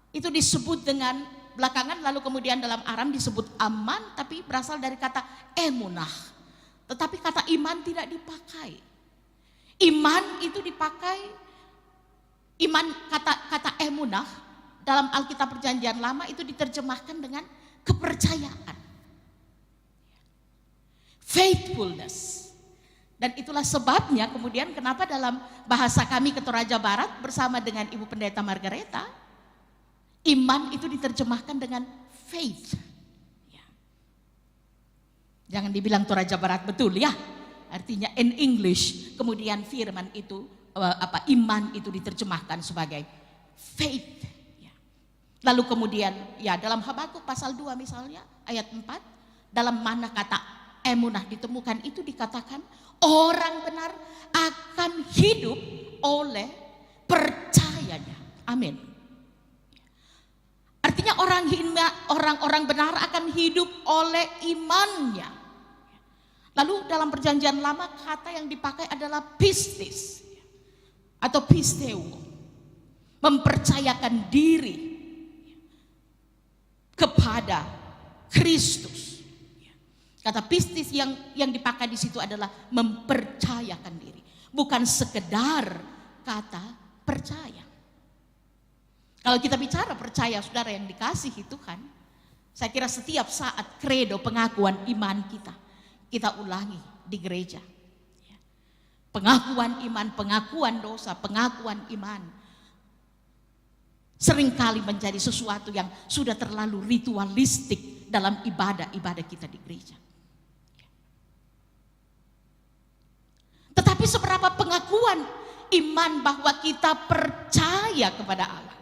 itu disebut dengan belakangan, lalu kemudian dalam Aram disebut aman, tapi berasal dari kata emunah. Tetapi kata iman tidak dipakai. Iman itu dipakai, iman kata emunah dalam Alkitab Perjanjian Lama itu diterjemahkan dengan kepercayaan, faithfulness. Dan itulah sebabnya kemudian kenapa dalam bahasa kami Toraja Barat bersama dengan Ibu Pendeta Margareta, iman itu diterjemahkan dengan faith. Jangan dibilang Toraja Barat betul ya. Artinya in English, kemudian firman itu iman itu diterjemahkan sebagai faith. Lalu kemudian ya dalam Habakuk pasal 2 misalnya ayat 4, dalam mana kata emunah ditemukan itu dikatakan orang benar akan hidup oleh percayanya. Amin. Artinya orang benar akan hidup oleh imannya. Lalu dalam perjanjian lama kata yang dipakai adalah pistis atau pisteu, mempercayakan diri kepada Kristus. Kata pistis yang dipakai di situ adalah mempercayakan diri, bukan sekedar kata percaya. Kalau kita bicara percaya saudara yang dikasihi Tuhan, saya kira setiap saat kredo pengakuan iman kita ulangi di gereja. Pengakuan iman, pengakuan dosa, pengakuan iman seringkali menjadi sesuatu yang sudah terlalu ritualistik dalam ibadah-ibadah kita di gereja. Tetapi seberapa pengakuan iman bahwa kita percaya kepada Allah,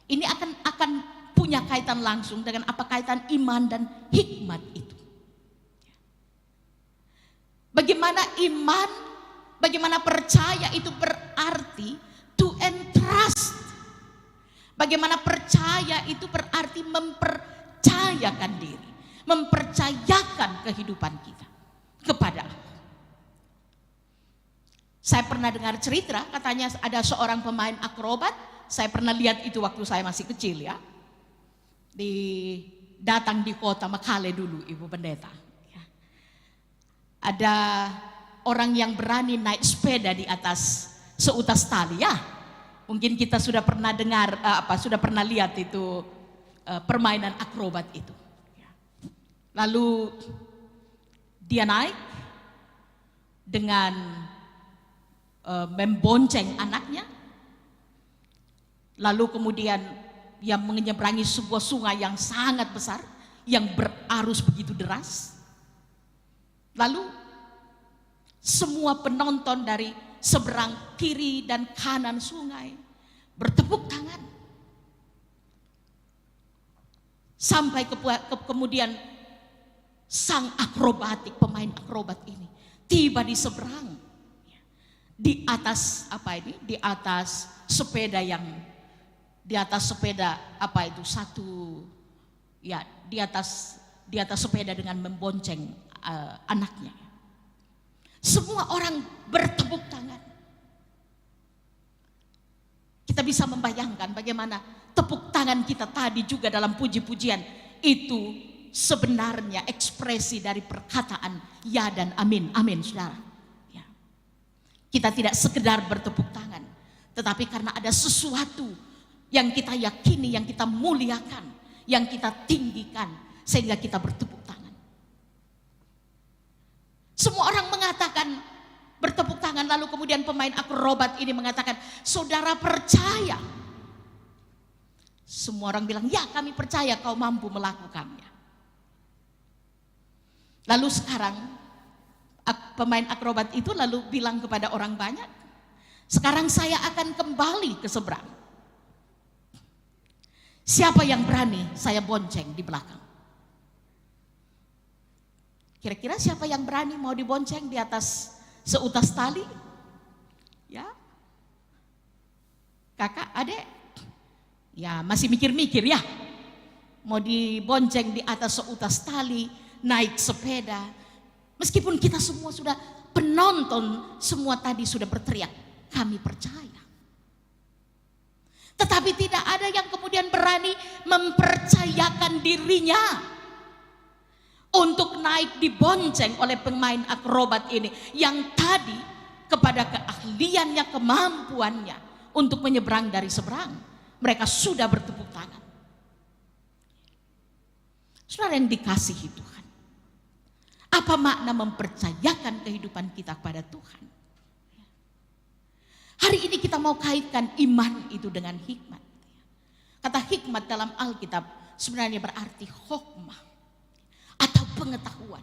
ini akan punya kaitan langsung dengan apa kaitan iman dan hikmat itu. Bagaimana iman, bagaimana percaya itu berarti to entrust. Bagaimana percaya itu berarti mempercayakan diri, mempercayakan kehidupan kita kepada Allah. Saya pernah dengar cerita, katanya ada seorang pemain akrobat, saya pernah lihat itu waktu saya masih kecil ya. Datang di kota Makale dulu Ibu Pendeta. Ada orang yang berani naik sepeda di atas seutas tali ya. Mungkin kita sudah pernah dengar sudah pernah lihat itu permainan akrobat itu. Lalu dia naik dengan membonceng anaknya. Lalu kemudian dia menyeberangi sebuah sungai yang sangat besar yang berarus begitu deras. Lalu semua penonton dari seberang kiri dan kanan sungai bertepuk tangan. Sampai kemudian sang akrobatik, pemain akrobat ini tiba di seberang. Di atas di atas sepeda di atas sepeda dengan membonceng anaknya. Semua orang bertepuk tangan. Kita bisa membayangkan bagaimana tepuk tangan kita tadi juga dalam puji-pujian itu sebenarnya ekspresi dari perkataan ya dan amin. Amin saudara. Ya. Kita tidak sekedar bertepuk tangan, tetapi karena ada sesuatu yang kita yakini, yang kita muliakan, yang kita tinggikan, sehingga kita bertepuk tangan. Semua orang mengatakan bertepuk tangan, lalu kemudian pemain akrobat ini mengatakan, saudara percaya. Semua orang bilang, ya kami percaya kau mampu melakukannya. Lalu sekarang pemain akrobat itu lalu bilang kepada orang banyak, sekarang saya akan kembali ke seberang. Siapa yang berani saya bonceng di belakang? Kira-kira siapa yang berani mau dibonceng di atas seutas tali? Ya, kakak, adek, ya masih mikir-mikir ya. Mau dibonceng di atas seutas tali, naik sepeda. Meskipun kita semua sudah penonton, semua tadi sudah berteriak, kami percaya. Tetapi tidak ada yang kemudian berani mempercayakan dirinya untuk naik dibonceng oleh pemain akrobat ini yang tadi kepada keahliannya, kemampuannya untuk menyeberang dari seberang, mereka sudah bertepuk tangan. Saudara yang dikasihi Tuhan, apa makna mempercayakan kehidupan kita kepada Tuhan? Hari ini kita mau kaitkan iman itu dengan hikmat. Kata hikmat dalam Alkitab sebenarnya berarti hokmah atau pengetahuan.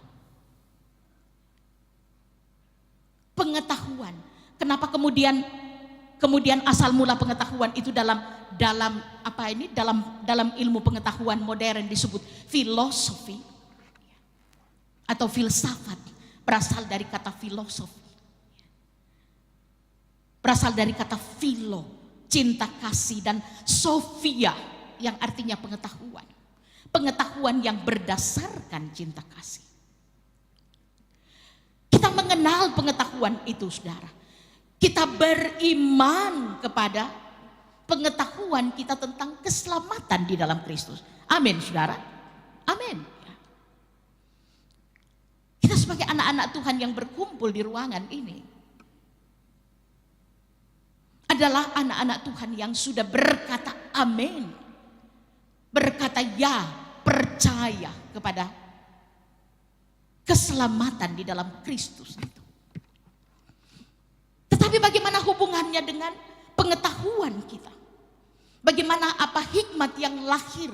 Pengetahuan. Kenapa kemudian asal mula pengetahuan itu dalam ilmu pengetahuan modern disebut filosofi atau filsafat, berasal dari kata filosofi. Berasal dari kata philo, cinta kasih, dan sophia yang artinya pengetahuan. Pengetahuan yang berdasarkan cinta kasih. Kita mengenal pengetahuan itu, saudara. Kita beriman kepada pengetahuan kita tentang keselamatan di dalam Kristus. Amin, saudara. Amin. Kita sebagai anak-anak Tuhan yang berkumpul di ruangan ini adalah anak-anak Tuhan yang sudah berkata amin. Berkata ya, percaya kepada keselamatan di dalam Kristus itu. Tetapi bagaimana hubungannya dengan pengetahuan kita? Bagaimana apa hikmat yang lahir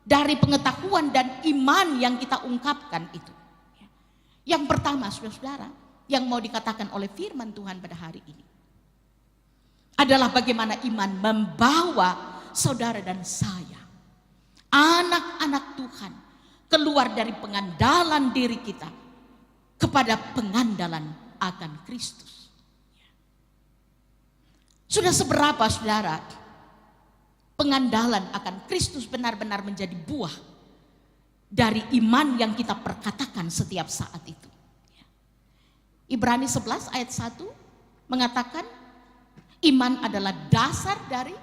dari pengetahuan dan iman yang kita ungkapkan itu? Yang pertama, saudara-saudara, yang mau dikatakan oleh firman Tuhan pada hari ini adalah bagaimana iman membawa saudara dan saya, anak-anak Tuhan, keluar dari pengandalan diri kita kepada pengandalan akan Kristus. Sudah seberapa, saudara, pengandalan akan Kristus benar-benar menjadi buah dari iman yang kita perkatakan setiap saat itu. Ibrani 11 ayat 1 mengatakan iman adalah dasar dari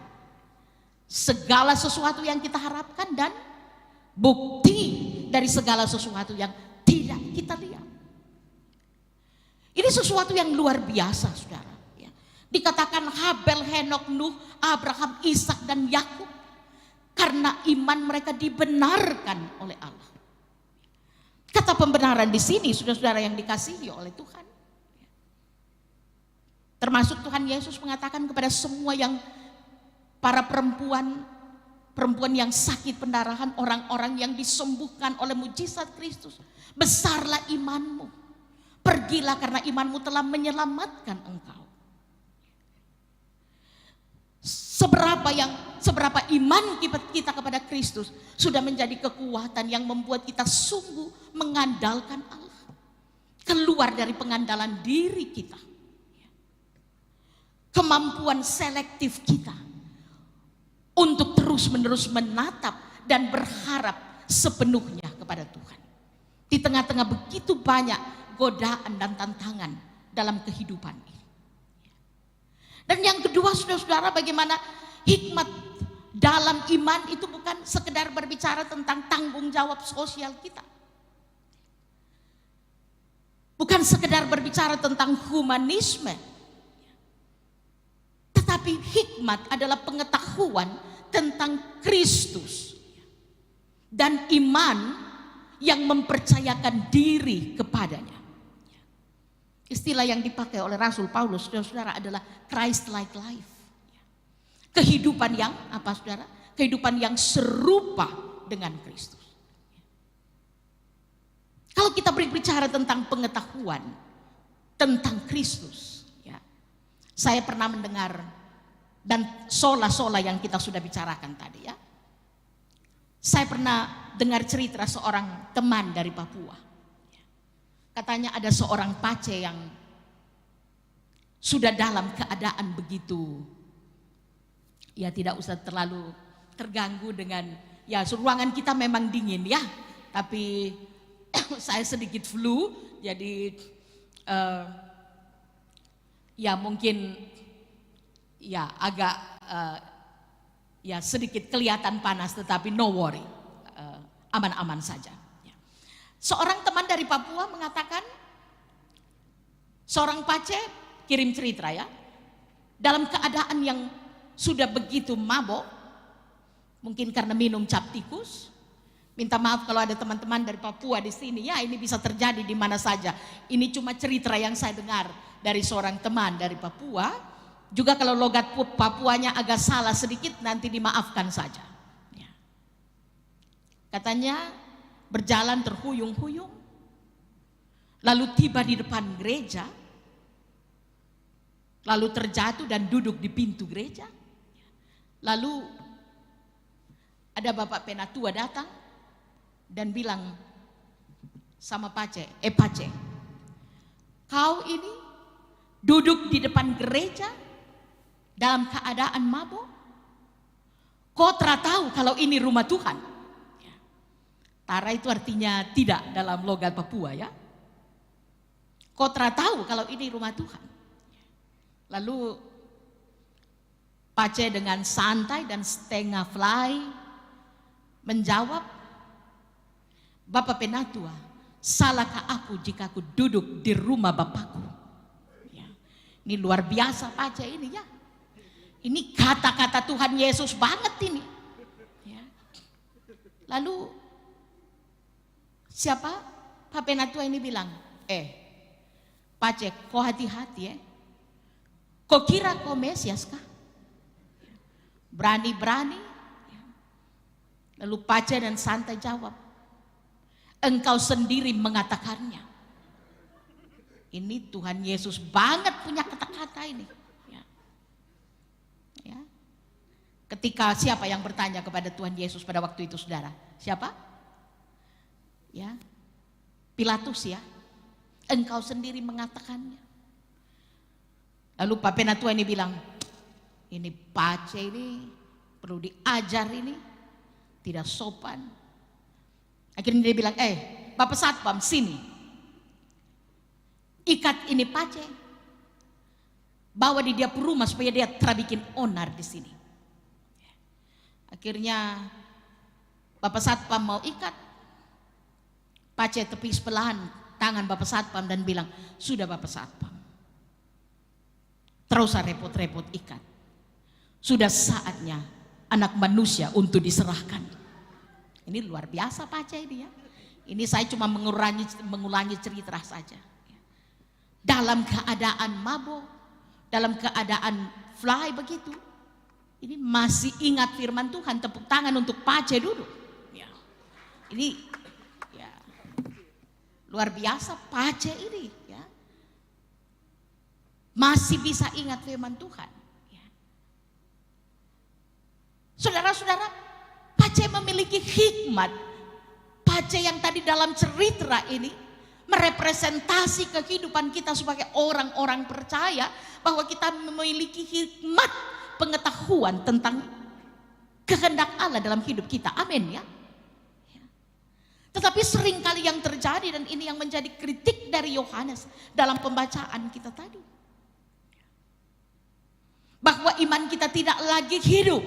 segala sesuatu yang kita harapkan dan bukti dari segala sesuatu yang tidak kita lihat. Ini sesuatu yang luar biasa, saudara. Dikatakan Habel, Henok, Nuh, Abraham, Ishak dan Yakub karena iman mereka dibenarkan oleh Allah. Kata pembenaran di sini, saudara-saudara yang dikasihi oleh Tuhan, termasuk Tuhan Yesus mengatakan kepada semua yang para perempuan yang sakit pendarahan, orang-orang yang disembuhkan oleh mujizat Kristus, besarlah imanmu, pergilah karena imanmu telah menyelamatkan engkau. Seberapa iman kita kepada Kristus sudah menjadi kekuatan yang membuat kita sungguh mengandalkan Allah, keluar dari pengandalan diri kita, kemampuan selektif kita untuk terus-menerus menatap dan berharap sepenuhnya kepada Tuhan. Di tengah-tengah begitu banyak godaan dan tantangan dalam kehidupan ini. Dan yang kedua, saudara-saudara, bagaimana hikmat dalam iman itu bukan sekedar berbicara tentang tanggung jawab sosial kita. Bukan sekedar berbicara tentang humanisme. Tetapi hikmat adalah pengetahuan tentang Kristus dan iman yang mempercayakan diri kepadanya. Istilah yang dipakai oleh Rasul Paulus, saudara-saudara, adalah Christ-like life. Kehidupan yang apa, saudara? Kehidupan yang serupa dengan Kristus. Kalau kita berbicara tentang pengetahuan tentang Kristus, ya, saya pernah mendengar dan sola-sola yang kita sudah bicarakan tadi, ya. Saya pernah dengar cerita seorang teman dari Papua. Katanya ada seorang pace yang sudah dalam keadaan begitu, ya tidak usah terlalu terganggu dengan, ya ruangan kita memang dingin ya, tapi saya sedikit flu, jadi ya mungkin ya agak ya sedikit kelihatan panas, tetapi no worry, aman-aman saja. Seorang teman dari Papua mengatakan, seorang pace kirim cerita ya, dalam keadaan yang sudah begitu mabok, mungkin karena minum cap tikus. Minta maaf kalau ada teman-teman dari Papua di sini, ya ini bisa terjadi di mana saja. Ini cuma cerita yang saya dengar dari seorang teman dari Papua. Juga kalau logat Papuanya agak salah sedikit, nanti dimaafkan saja. Ya. Katanya berjalan terhuyung-huyung, lalu tiba di depan gereja, lalu terjatuh dan duduk di pintu gereja. Lalu ada bapak penatua datang dan bilang sama pace, pace, kau ini duduk di depan gereja dalam keadaan mabuk, kau tak tahu kalau ini rumah Tuhan. Tara itu artinya tidak dalam logat Papua ya. Kau tak tahu kalau ini rumah Tuhan. Lalu pace dengan santai dan setengah fly menjawab, Bapak Penatua, salahkah aku jika aku duduk di rumah Bapakku? Ya. Ini luar biasa pace ini ya. Ini kata-kata Tuhan Yesus banget ini. Ya. Lalu siapa? Pak Penatua ini bilang, pace, kau hati-hati ya. Kau kira kau Mesias kah? Berani-berani. Lalu pace dan santai jawab, engkau sendiri mengatakannya. Ini Tuhan Yesus banget punya kata-kata ini. Ya. Ya. Ketika siapa yang bertanya kepada Tuhan Yesus pada waktu itu, saudara? Siapa? Ya, Pilatus ya. Engkau sendiri mengatakannya. Lalu Pak Penatua ini bilang, ini pace ini perlu diajar ini, tidak sopan. Akhirnya dia bilang, Bapak Satpam sini, ikat ini pace, bawa di dia rumah supaya dia terbikin onar di sini. Akhirnya Bapak Satpam mau ikat, pace tepis pelan tangan Bapak Satpam dan bilang, sudah Bapak Satpam, terus repot-repot ikat. Sudah saatnya anak manusia untuk diserahkan. Ini luar biasa pace ini ya. Ini saya cuma mengulangi cerita saja. Dalam keadaan mabuk, dalam keadaan fly begitu, ini masih ingat firman Tuhan. Tepuk tangan untuk pace dulu. Ya. Ini ya, luar biasa pace ini ya. Masih bisa ingat firman Tuhan. Ya. Saudara-saudara, pace memiliki hikmat. Pace yang tadi dalam cerita ini merepresentasi kehidupan kita sebagai orang-orang percaya, bahwa kita memiliki hikmat pengetahuan tentang kehendak Allah dalam hidup kita. Amin ya. Tetapi seringkali yang terjadi, dan ini yang menjadi kritik dari Yohanes dalam pembacaan kita tadi, bahwa iman kita tidak lagi hidup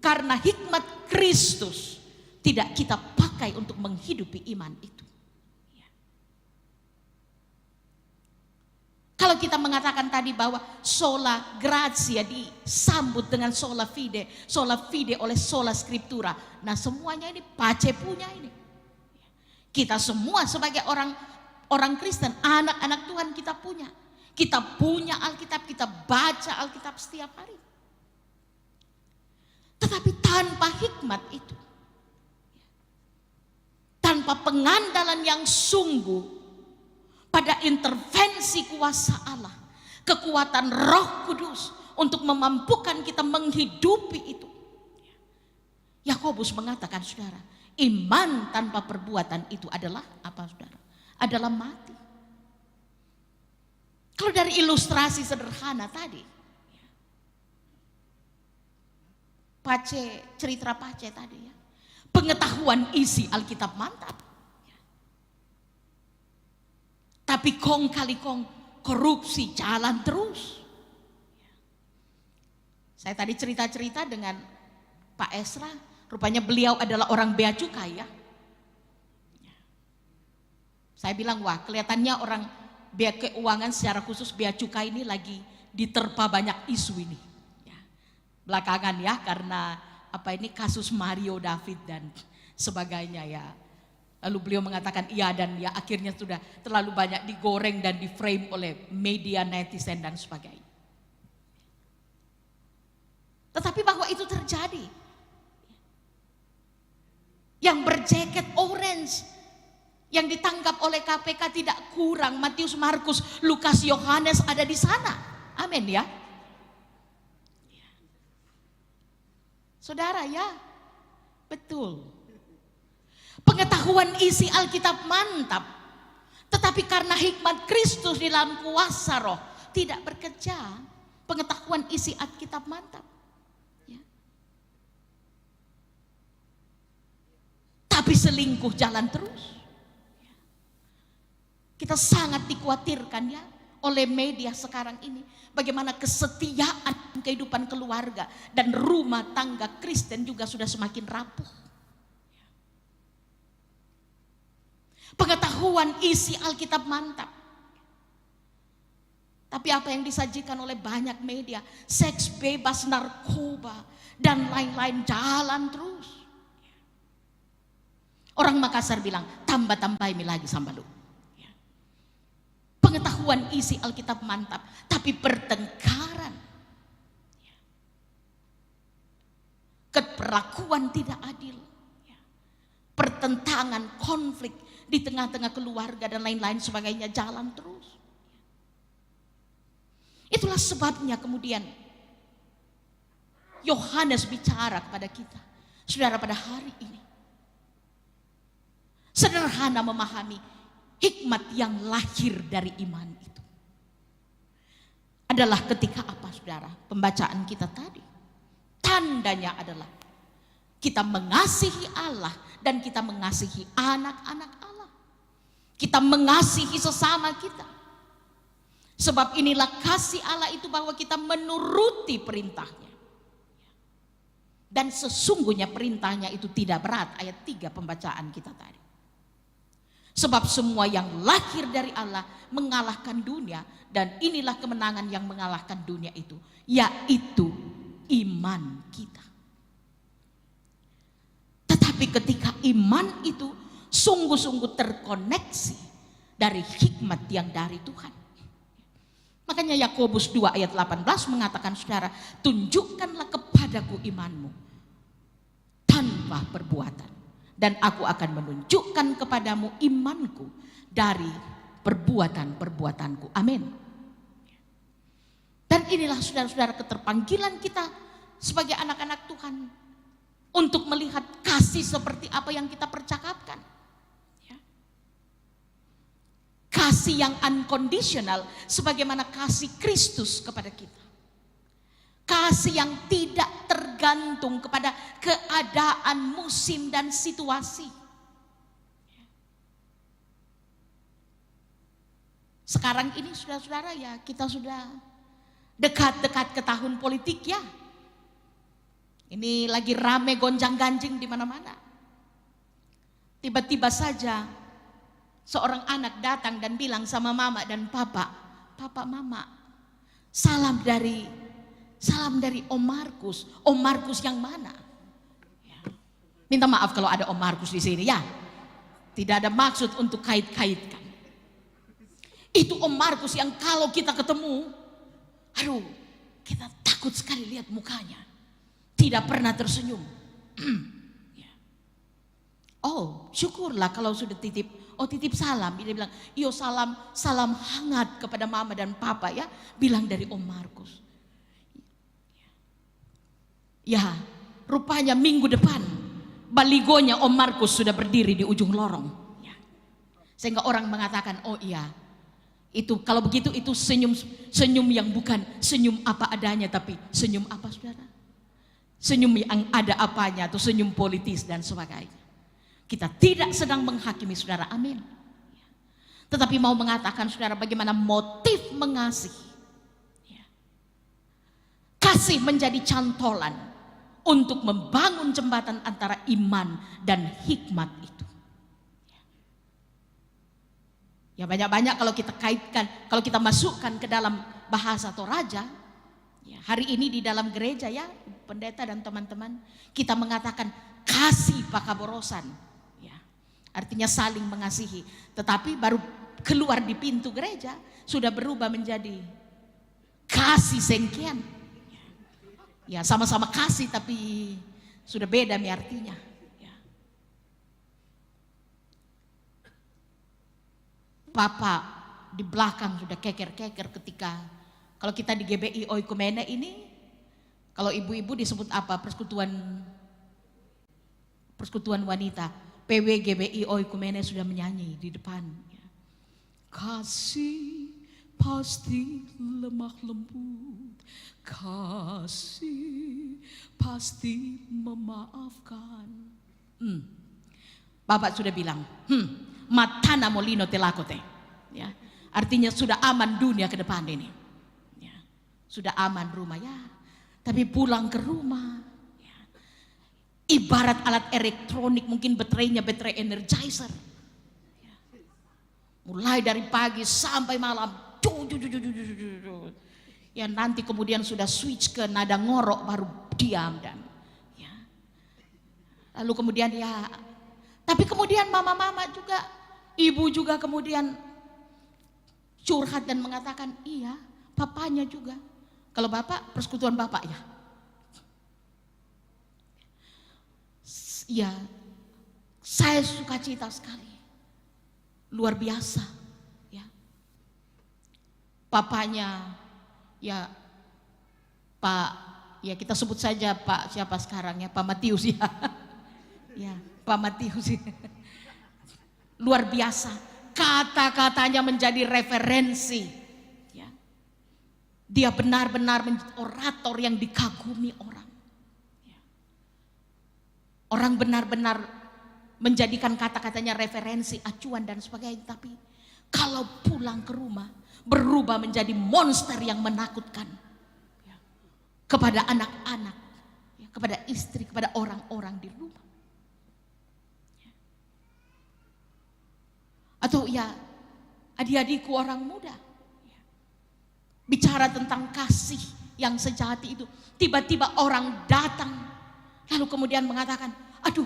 karena hikmat Kristus tidak kita pakai untuk menghidupi iman itu. Kalau kita mengatakan tadi bahwa sola gratia disambut dengan sola fide oleh sola scriptura. Nah semuanya ini pace punya ini. Kita semua sebagai orang Kristen, anak-anak Tuhan kita punya. Kita punya Alkitab, kita baca Alkitab setiap hari. Tetapi tanpa hikmat itu, tanpa tanpa pengandalan yang sungguh pada intervensi kuasa Allah, kekuatan Roh Kudus untuk memampukan kita menghidupi itu. Yakobus mengatakan, saudara, iman tanpa perbuatan itu adalah apa, saudara? Adalah mati. Kalau dari ilustrasi sederhana tadi, cerita Pace tadi ya, pengetahuan isi Alkitab mantap, tapi kong kali kong korupsi jalan terus. Saya tadi cerita-cerita dengan Pak Esra, rupanya beliau adalah orang bea cukai ya. Saya bilang, wah kelihatannya orang bea keuangan secara khusus bea cukai ini lagi diterpa banyak isu ini. Ya. Belakangan ya, karena kasus Mario David dan sebagainya ya. Lalu beliau mengatakan iya dan ya, akhirnya sudah terlalu banyak digoreng dan diframe oleh media, netizen dan sebagainya. Tetapi bahwa itu terjadi, yang berjaket orange yang ditangkap oleh KPK tidak kurang Matius, Markus, Lukas, Yohanes ada di sana. Amin ya. Saudara ya, betul. Pengetahuan isi Alkitab mantap, tetapi karena hikmat Kristus di dalam kuasa Roh tidak bekerja, pengetahuan isi Alkitab mantap. Ya. Tapi selingkuh jalan terus. Kita sangat dikhawatirkan ya oleh media sekarang ini. Bagaimana kesetiaan kehidupan keluarga dan rumah tangga Kristen juga sudah semakin rapuh. Pengetahuan isi Alkitab mantap. Tapi apa yang disajikan oleh banyak media, seks bebas, narkoba, dan lain-lain jalan terus. Orang Makassar bilang, tambah-tambahin lagi sambalu. Pengetahuan isi Alkitab mantap, tapi pertengkaran, keperlakuan tidak adil, pertentangan, konflik di tengah-tengah keluarga dan lain-lain sebagainya jalan terus. Itulah sebabnya kemudian Yohanes bicara kepada kita, saudara, pada hari ini sederhana memahami hikmat yang lahir dari iman itu adalah ketika apa, saudara? Pembacaan kita tadi, tandanya adalah kita mengasihi Allah dan kita mengasihi anak-anak Allah. Kita mengasihi sesama kita. Sebab inilah kasih Allah itu, bahwa kita menuruti perintahnya. Dan sesungguhnya perintahnya itu tidak berat, ayat 3 pembacaan kita tadi. Sebab semua yang lahir dari Allah mengalahkan dunia, dan inilah kemenangan yang mengalahkan dunia itu, yaitu iman kita. Tetapi ketika iman itu sungguh-sungguh terkoneksi dari hikmat yang dari Tuhan. Makanya Yakobus 2 ayat 18 mengatakan, saudara, tunjukkanlah kepadaku imanmu tanpa perbuatan, dan aku akan menunjukkan kepadamu imanku dari perbuatan-perbuatanku. Amin. Dan inilah saudara-saudara keterpanggilan kita sebagai anak-anak Tuhan untuk melihat kasih seperti apa yang kita percakapkan. Ya. Kasih yang unconditional sebagaimana kasih Kristus kepada kita. Kasih yang tidak tergantung kepada keadaan, musim, dan situasi. Sekarang ini saudara-saudara ya, kita sudah dekat-dekat ke tahun politik ya. Ini lagi rame gonjang-ganjing di mana-mana. Tiba-tiba saja seorang anak datang dan bilang sama mama dan papa, "Papa, mama, salam dari Om Markus." Om Markus yang mana? Ya. Minta maaf kalau ada Om Markus di sini ya. Tidak ada maksud untuk kait-kaitkan. Itu Om Markus yang kalau kita ketemu, aduh, kita takut sekali lihat mukanya. Tidak pernah tersenyum. Ya. Oh, syukurlah kalau sudah titip. Oh, titip salam. Dia bilang, "Iyo, salam hangat kepada mama dan papa ya." Bilang dari Om Markus. Ya, rupanya minggu depan baligonya Om Markus sudah berdiri di ujung lorong. Ya. Sehingga orang mengatakan, "Oh iya, itu kalau begitu itu senyum yang bukan senyum apa adanya, tapi senyum apa, saudara? Senyum yang ada apanya atau senyum politis dan sebagainya." Kita tidak sedang menghakimi, saudara, amin. Tetapi mau mengatakan, saudara, bagaimana motif mengasihi. Kasih menjadi cantolan untuk membangun jembatan antara iman dan hikmat itu. Ya, banyak-banyak kalau kita kaitkan, kalau kita masukkan ke dalam bahasa Toraja. Ya, hari ini di dalam gereja ya, pendeta dan teman-teman, kita mengatakan kasih pakaborosan. Artinya saling mengasihi. Tetapi baru keluar di pintu gereja sudah berubah menjadi kasih sengkian. Ya, sama-sama kasih tapi sudah beda nih artinya. Ya. Papa di belakang sudah keker-keker ketika kalau kita di GBI Oikumene ini, kalau ibu-ibu disebut apa? Persekutuan wanita. PW GBI Oikumene sudah menyanyi di depan. Kasih pasti lemah lembut, kasih pasti memaafkan. Bapak sudah bilang, matana molino telakote. Ya, artinya sudah aman dunia ke depan ini. Ya, sudah aman rumah ya. Tapi pulang ke rumah, ibarat alat elektronik, mungkin baterainya baterai energizer. Mulai dari pagi sampai malam, ya nanti kemudian sudah switch ke nada ngorok baru diam dan ya. Lalu kemudian ya, tapi kemudian mama-mama juga, ibu juga kemudian curhat dan mengatakan, iya, papanya juga. Kalau bapak, persekutuan bapak ya. Ya, saya suka cita sekali, luar biasa, ya. Papanya, ya, Pak, ya kita sebut saja Pak siapa sekarang ya, Pak Matius ya, ya, Pak Matius, luar biasa, kata-katanya menjadi referensi, ya. Dia benar-benar orator yang dikagumi orang. Orang benar-benar menjadikan kata-katanya referensi, acuan dan sebagainya. Tapi kalau pulang ke rumah berubah menjadi monster yang menakutkan kepada anak-anak, kepada istri, kepada orang-orang di rumah. Atau ya adik-adikku orang muda, bicara tentang kasih yang sejati itu, tiba-tiba orang datang lalu kemudian mengatakan, aduh,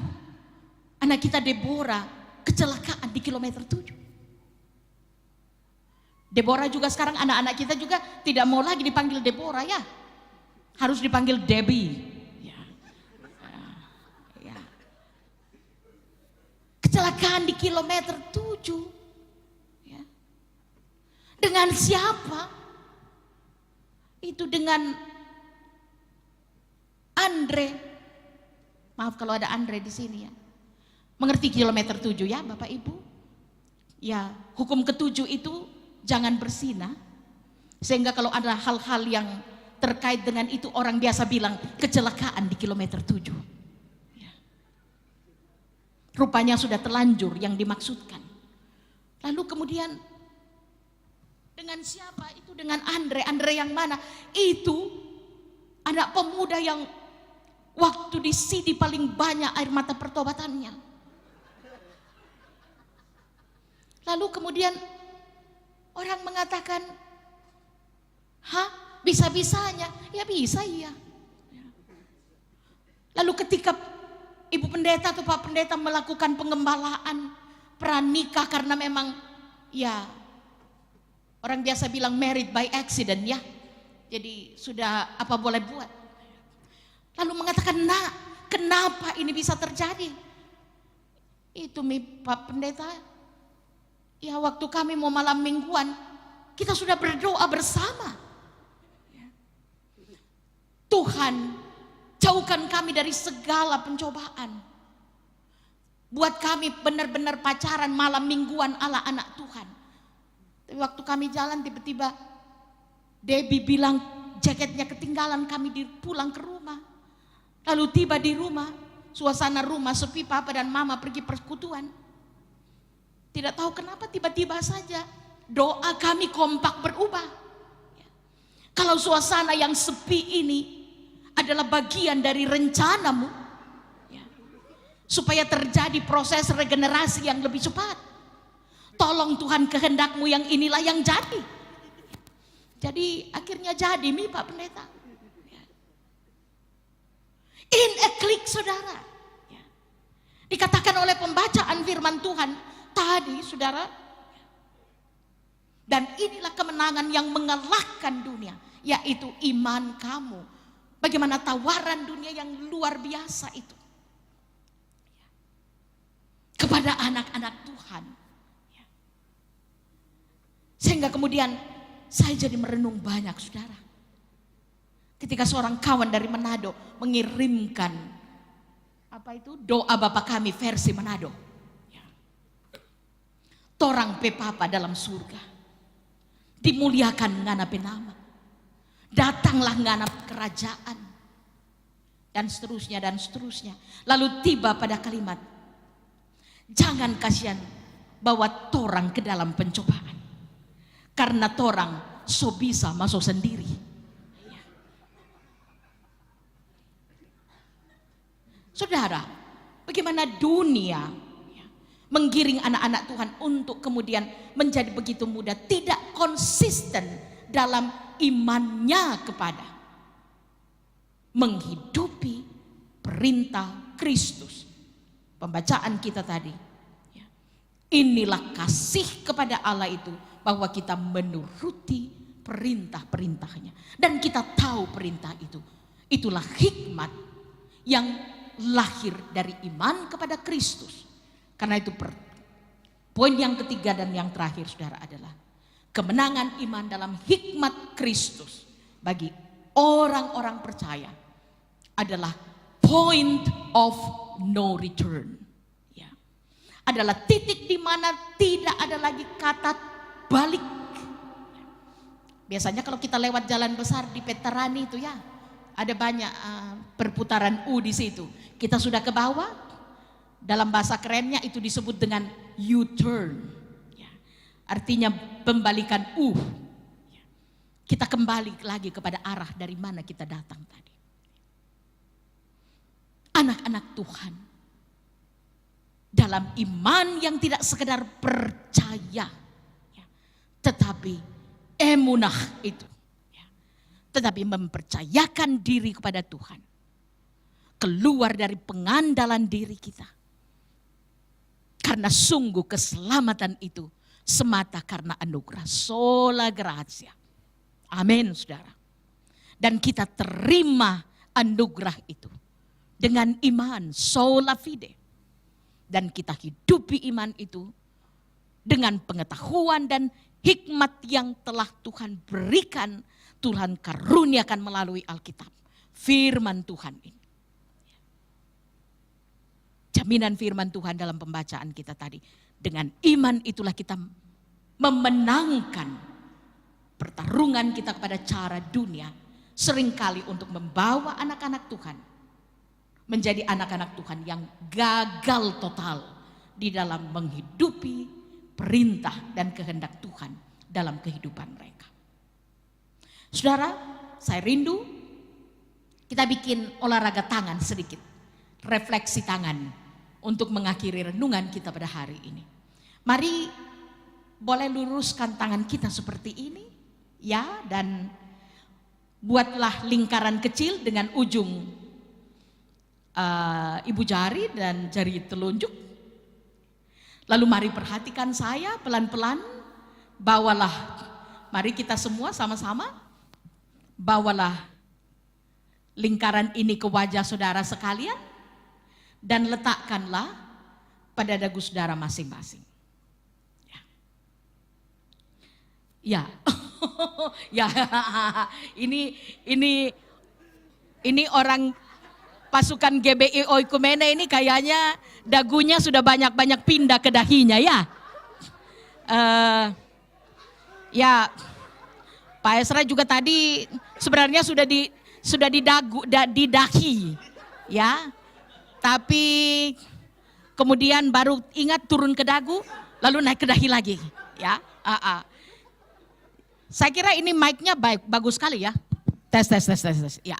anak kita Deborah kecelakaan di kilometer 7. Deborah juga sekarang, anak-anak kita juga tidak mau lagi dipanggil Deborah ya, harus dipanggil Debbie. Ya. Ya. Kecelakaan di kilometer 7. Ya. Dengan siapa? Itu dengan Andre. Maaf kalau ada Andre di sini ya. Mengerti kilometer 7 ya Bapak Ibu? Ya, hukum ke-7 itu jangan berzina. Sehingga kalau ada hal-hal yang terkait dengan itu orang biasa bilang kecelakaan di kilometer 7. Ya. Rupanya sudah terlanjur yang dimaksudkan. Lalu kemudian dengan siapa? Itu dengan Andre. Andre yang mana? Itu anak pemuda yang waktu di Sidi paling banyak air mata pertobatannya. Lalu kemudian orang mengatakan, hah, bisa-bisanya? Ya bisa iya. Lalu ketika ibu pendeta atau pak pendeta melakukan pengembalaan pranikah karena memang ya orang biasa bilang married by accident ya. Jadi sudah apa boleh buat. Lalu mengatakan, nah kenapa ini bisa terjadi? Itu Pak Pendeta, ya waktu kami mau malam mingguan, kita sudah berdoa bersama. Tuhan, jauhkan kami dari segala pencobaan. Buat kami benar-benar pacaran malam mingguan ala anak Tuhan. Tapi waktu kami jalan tiba-tiba Debbie bilang jaketnya ketinggalan, kami pulang ke rumah. Lalu tiba di rumah, suasana rumah sepi, papa dan mama pergi persekutuan. Tidak tahu kenapa tiba-tiba saja doa kami kompak berubah. Kalau suasana yang sepi ini adalah bagian dari rencanamu, ya, supaya terjadi proses regenerasi yang lebih cepat. Tolong Tuhan, kehendakmu yang inilah yang jadi. Jadi akhirnya jadi Pak Pendeta. In a click, saudara. Dikatakan oleh pembacaan firman Tuhan tadi, saudara. Dan inilah kemenangan yang mengalahkan dunia, yaitu iman kamu. Bagaimana tawaran dunia yang luar biasa itu kepada anak-anak Tuhan. Sehingga kemudian saya jadi merenung banyak, saudara. Ketika seorang kawan dari Manado mengirimkan doa Bapa kami versi Manado. Torang pe Papa dalam surga, dimuliakan ngana pe nama, datanglah ngana kerajaan, dan seterusnya dan seterusnya. Lalu tiba pada kalimat, jangan kasihan bawa torang ke dalam pencobaan, karena torang so bisa masuk sendiri. Saudara, bagaimana dunia menggiring anak-anak Tuhan untuk kemudian menjadi begitu mudah, tidak konsisten dalam imannya kepada menghidupi perintah Kristus. Pembacaan kita tadi, inilah kasih kepada Allah itu, bahwa kita menuruti perintah-perintahnya. Dan kita tahu perintah itu, itulah hikmat yang lahir dari iman kepada Kristus. Karena itu poin yang ketiga dan yang terakhir, saudara, adalah kemenangan iman dalam hikmat Kristus bagi orang-orang percaya adalah point of no return. Ya. Adalah titik di mana tidak ada lagi kata balik. Biasanya kalau kita lewat jalan besar di Petarani itu ya, ada banyak perputaran U di situ. Kita sudah ke bawah, dalam bahasa kerennya itu disebut dengan U-turn. Ya. Artinya pembalikan U. Ya. Kita kembali lagi kepada arah dari mana kita datang tadi. Anak-anak Tuhan, dalam iman yang tidak sekedar percaya, ya, tetapi emunah itu, ya, tetapi mempercayakan diri kepada Tuhan. Keluar dari pengandalan diri kita. Karena sungguh keselamatan itu semata karena anugerah, sola gratia. Amin, saudara. Dan kita terima anugerah itu dengan iman, sola fide. Dan kita hidupi iman itu dengan pengetahuan dan hikmat yang telah Tuhan berikan, Tuhan karuniakan melalui Alkitab, firman Tuhan ini. Jaminan firman Tuhan dalam pembacaan kita tadi. Dengan iman itulah kita memenangkan pertarungan kita kepada cara dunia. Seringkali untuk membawa anak-anak Tuhan menjadi anak-anak Tuhan yang gagal total di dalam menghidupi perintah dan kehendak Tuhan dalam kehidupan mereka. Saudara, saya rindu kita bikin olahraga tangan sedikit, refleksi tangan untuk mengakhiri renungan kita pada hari ini. Mari boleh luruskan tangan kita seperti ini, ya, dan buatlah lingkaran kecil dengan ujung ibu jari dan jari telunjuk. Lalu mari perhatikan saya pelan-pelan, bawalah, mari kita semua sama-sama bawalah lingkaran ini ke wajah saudara sekalian. Dan letakkanlah pada dagu saudara masing-masing. Ya, ya, ini orang pasukan GBI Oikumene ini kayaknya dagunya sudah banyak-banyak pindah ke dahinya ya. Ya, Pak Esra juga tadi sebenarnya sudah di dahi, ya. Tapi kemudian baru ingat turun ke dagu, lalu naik ke dahi lagi, ya. Saya kira ini mic-nya bagus sekali ya. Tes. Ya.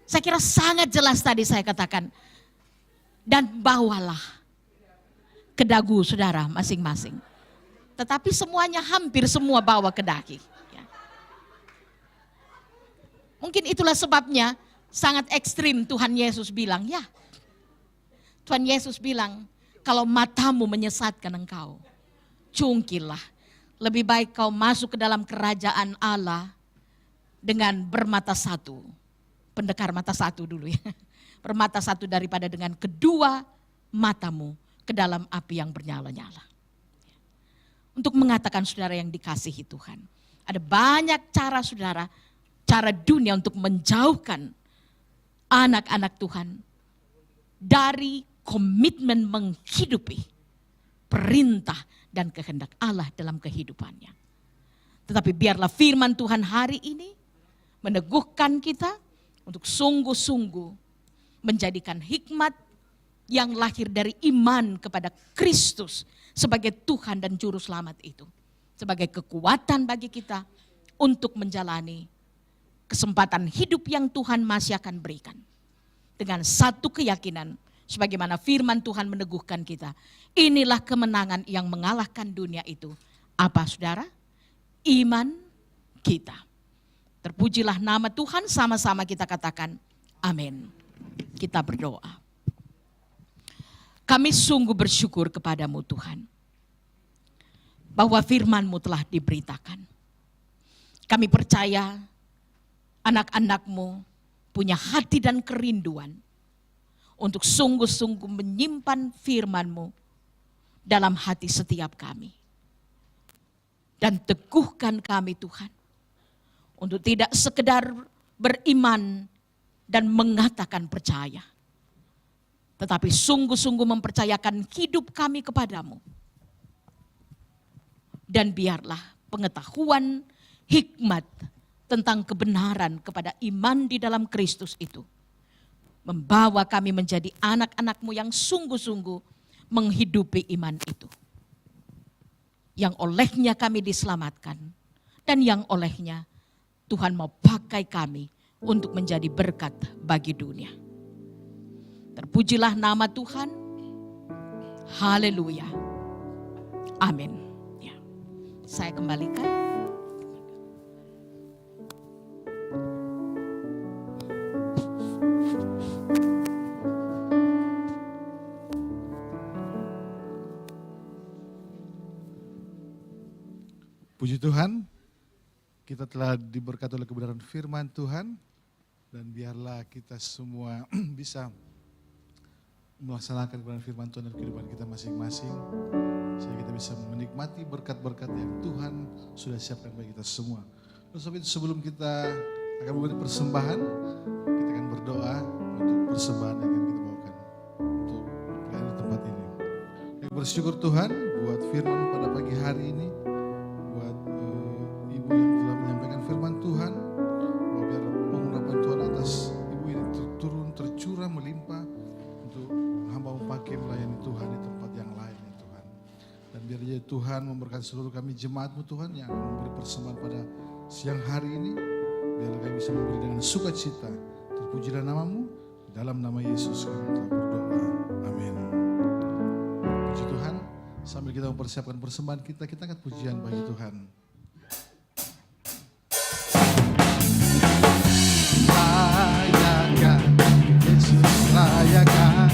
Saya kira sangat jelas tadi saya katakan. Dan bawalah ke dagu saudara masing-masing. Tetapi semuanya hampir semua bawa ke dahi. Ya. Mungkin itulah sebabnya sangat ekstrim Tuhan Yesus bilang, ya. Tuhan Yesus bilang, kalau matamu menyesatkan engkau, cungkillah. Lebih baik kau masuk ke dalam kerajaan Allah dengan bermata satu. Pendekar mata satu dulu ya. Bermata satu daripada dengan kedua matamu ke dalam api yang bernyala-nyala. Untuk mengatakan saudara yang dikasihi Tuhan. Ada banyak cara saudara, cara dunia untuk menjauhkan anak-anak Tuhan dari komitmen menghidupi perintah dan kehendak Allah dalam kehidupannya. Tetapi biarlah firman Tuhan hari ini meneguhkan kita untuk sungguh-sungguh menjadikan hikmat yang lahir dari iman kepada Kristus sebagai Tuhan dan Juru Selamat itu. Sebagai kekuatan bagi kita untuk menjalani kesempatan hidup yang Tuhan masih akan berikan. Dengan satu keyakinan, sebagaimana firman Tuhan meneguhkan kita. Inilah kemenangan yang mengalahkan dunia itu. Apa saudara? Iman kita. Terpujilah nama Tuhan, sama-sama kita katakan amin. Kita berdoa. Kami sungguh bersyukur kepadamu Tuhan. Bahwa firman-Mu telah diberitakan. Kami percaya anak-anak-Mu punya hati dan kerinduan untuk sungguh-sungguh menyimpan firman-Mu dalam hati setiap kami. Dan teguhkan kami Tuhan, untuk tidak sekedar beriman dan mengatakan percaya, tetapi sungguh-sungguh mempercayakan hidup kami kepadamu. Dan biarlah pengetahuan hikmat tentang kebenaran kepada iman di dalam Kristus itu membawa kami menjadi anak-anak-Mu yang sungguh-sungguh menghidupi iman itu. Yang olehnya kami diselamatkan. Dan yang olehnya Tuhan mau pakai kami untuk menjadi berkat bagi dunia. Terpujilah nama Tuhan. Haleluya. Amin. Ya. Saya kembalikan. Puji Tuhan, kita telah diberkati oleh kebenaran firman Tuhan, dan biarlah kita semua bisa melaksanakan kebenaran firman Tuhan dalam kehidupan kita masing-masing, sehingga kita bisa menikmati berkat-berkat yang Tuhan sudah siapkan bagi kita semua. Oleh sebab itu sebelum kita akan memberi persembahan, kita akan berdoa untuk persembahan yang akan kita bawakan untuk pelayanan di tempat ini. Kami bersyukur Tuhan buat firman pada pagi hari ini, buat ibu yang telah menyampaikan firman Tuhan, bahwa biar pengurapan Tuhan atas ibu ini turun tercurah melimpah untuk hamba pakai melayani Tuhan di tempat yang lain ya Tuhan. Dan biar ya Tuhan memberkati seluruh kami jemaat-Mu Tuhan yang akan memberi persembahan pada siang hari ini, biar kami bisa memberi dengan sukacita. Terpujilah nama-Mu, dalam nama Yesus kami telah berdoa. Amin. Puji Tuhan, sambil kita mempersiapkan persembahan kita angkat pujian bagi Tuhan. Layakan, Yesus layakan.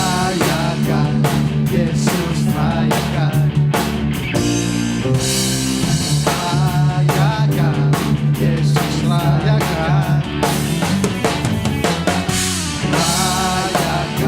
Layakan, Yesus layakan. Layakan, Yesus layakan. Layakan,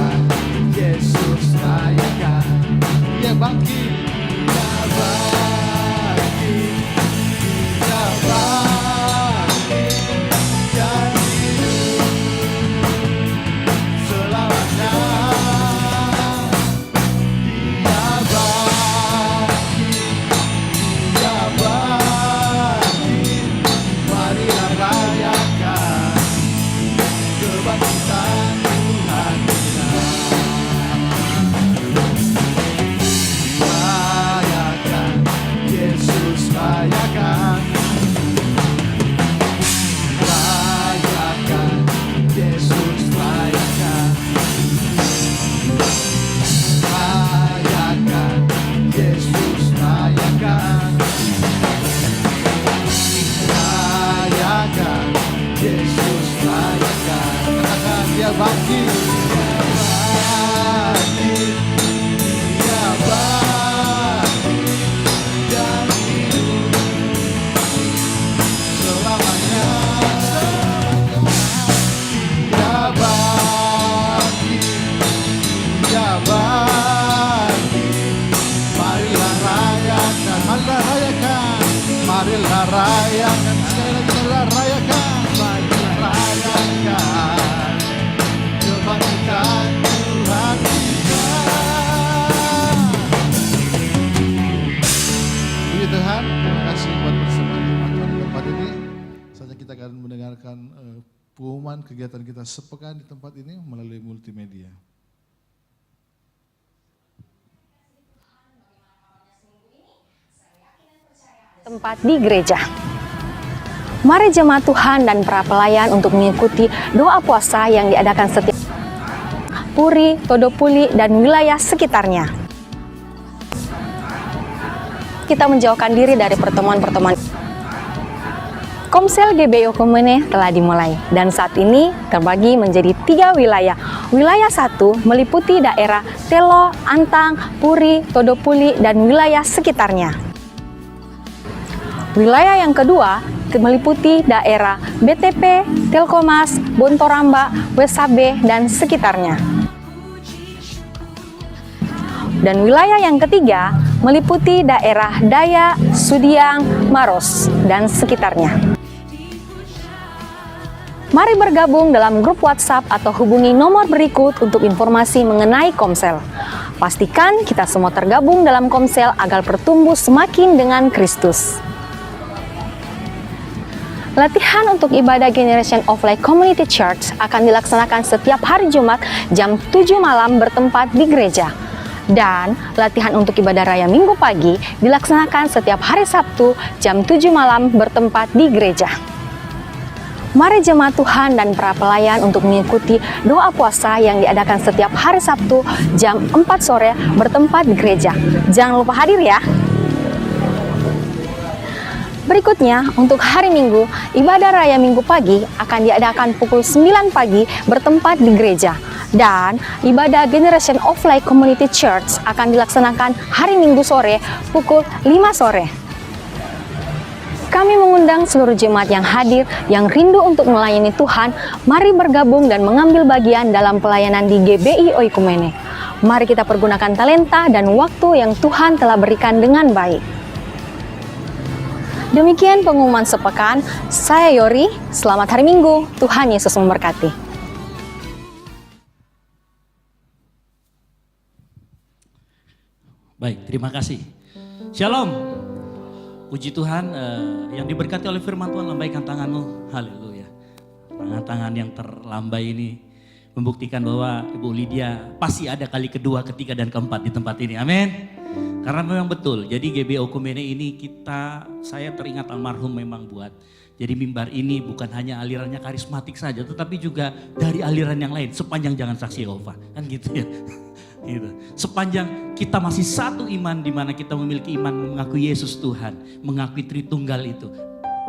rayakan, sekali lagi saudara rayakan, rayakan kebangkitan Tuhan kita. Puji Tuhan, terima kasih buat bersama Tuhan di tempat ini. Saja kita akan mendengarkan pengumuman kegiatan kita sepekan di tempat ini melalui multimedia. Tempat di gereja. Mari jemaat Tuhan dan para pelayan untuk mengikuti doa puasa yang diadakan setiap Puri, Todopuli, dan wilayah sekitarnya. Kita menjauhkan diri dari pertemuan-pertemuan. Komsel GBI Okumene telah dimulai dan saat ini terbagi menjadi 3 wilayah. Wilayah 1 meliputi daerah Telo, Antang, Puri, Todopuli, dan wilayah sekitarnya. Wilayah yang kedua meliputi daerah BTP, Telkomas, Bontoramba, Wesabe, dan sekitarnya. Dan wilayah yang ketiga meliputi daerah Daya, Sudiang, Maros, dan sekitarnya. Mari bergabung dalam grup WhatsApp atau hubungi nomor berikut untuk informasi mengenai Komsel. Pastikan kita semua tergabung dalam Komsel agar bertumbuh semakin dengan Kristus. Latihan untuk ibadah Generation of Light Community Church akan dilaksanakan setiap hari Jumat jam 7 malam bertempat di gereja. Dan latihan untuk ibadah raya Minggu pagi dilaksanakan setiap hari Sabtu jam 7 malam bertempat di gereja. Mari jemaat Tuhan dan para pelayan untuk mengikuti doa puasa yang diadakan setiap hari Sabtu jam 4 sore bertempat di gereja. Jangan lupa hadir ya. Berikutnya, untuk hari Minggu, ibadah raya Minggu pagi akan diadakan pukul 9 pagi bertempat di gereja. Dan ibadah Generation of Light Community Church akan dilaksanakan hari Minggu sore pukul 5 sore. Kami mengundang seluruh jemaat yang hadir, yang rindu untuk melayani Tuhan, mari bergabung dan mengambil bagian dalam pelayanan di GBI Oikumene. Mari kita pergunakan talenta dan waktu yang Tuhan telah berikan dengan baik. Demikian pengumuman sepekan, saya Yori, selamat hari Minggu, Tuhan Yesus memberkati. Baik, terima kasih. Shalom. Puji Tuhan, yang diberkati oleh firman Tuhan, lambaikan tanganmu. Haleluya. Tangan-tangan yang terlambai ini membuktikan bahwa Ibu Lydia pasti ada kali kedua, ketiga, dan keempat di tempat ini. Amin. Karena memang betul, jadi GBI Okumene ini saya teringat almarhum memang buat. Jadi mimbar ini bukan hanya alirannya karismatik saja, tetapi juga dari aliran yang lain, sepanjang jangan saksi Yehova. Kan gitu ya. Gitu. Sepanjang kita masih satu iman, di mana kita memiliki iman mengakui Yesus Tuhan, mengakui Tritunggal itu.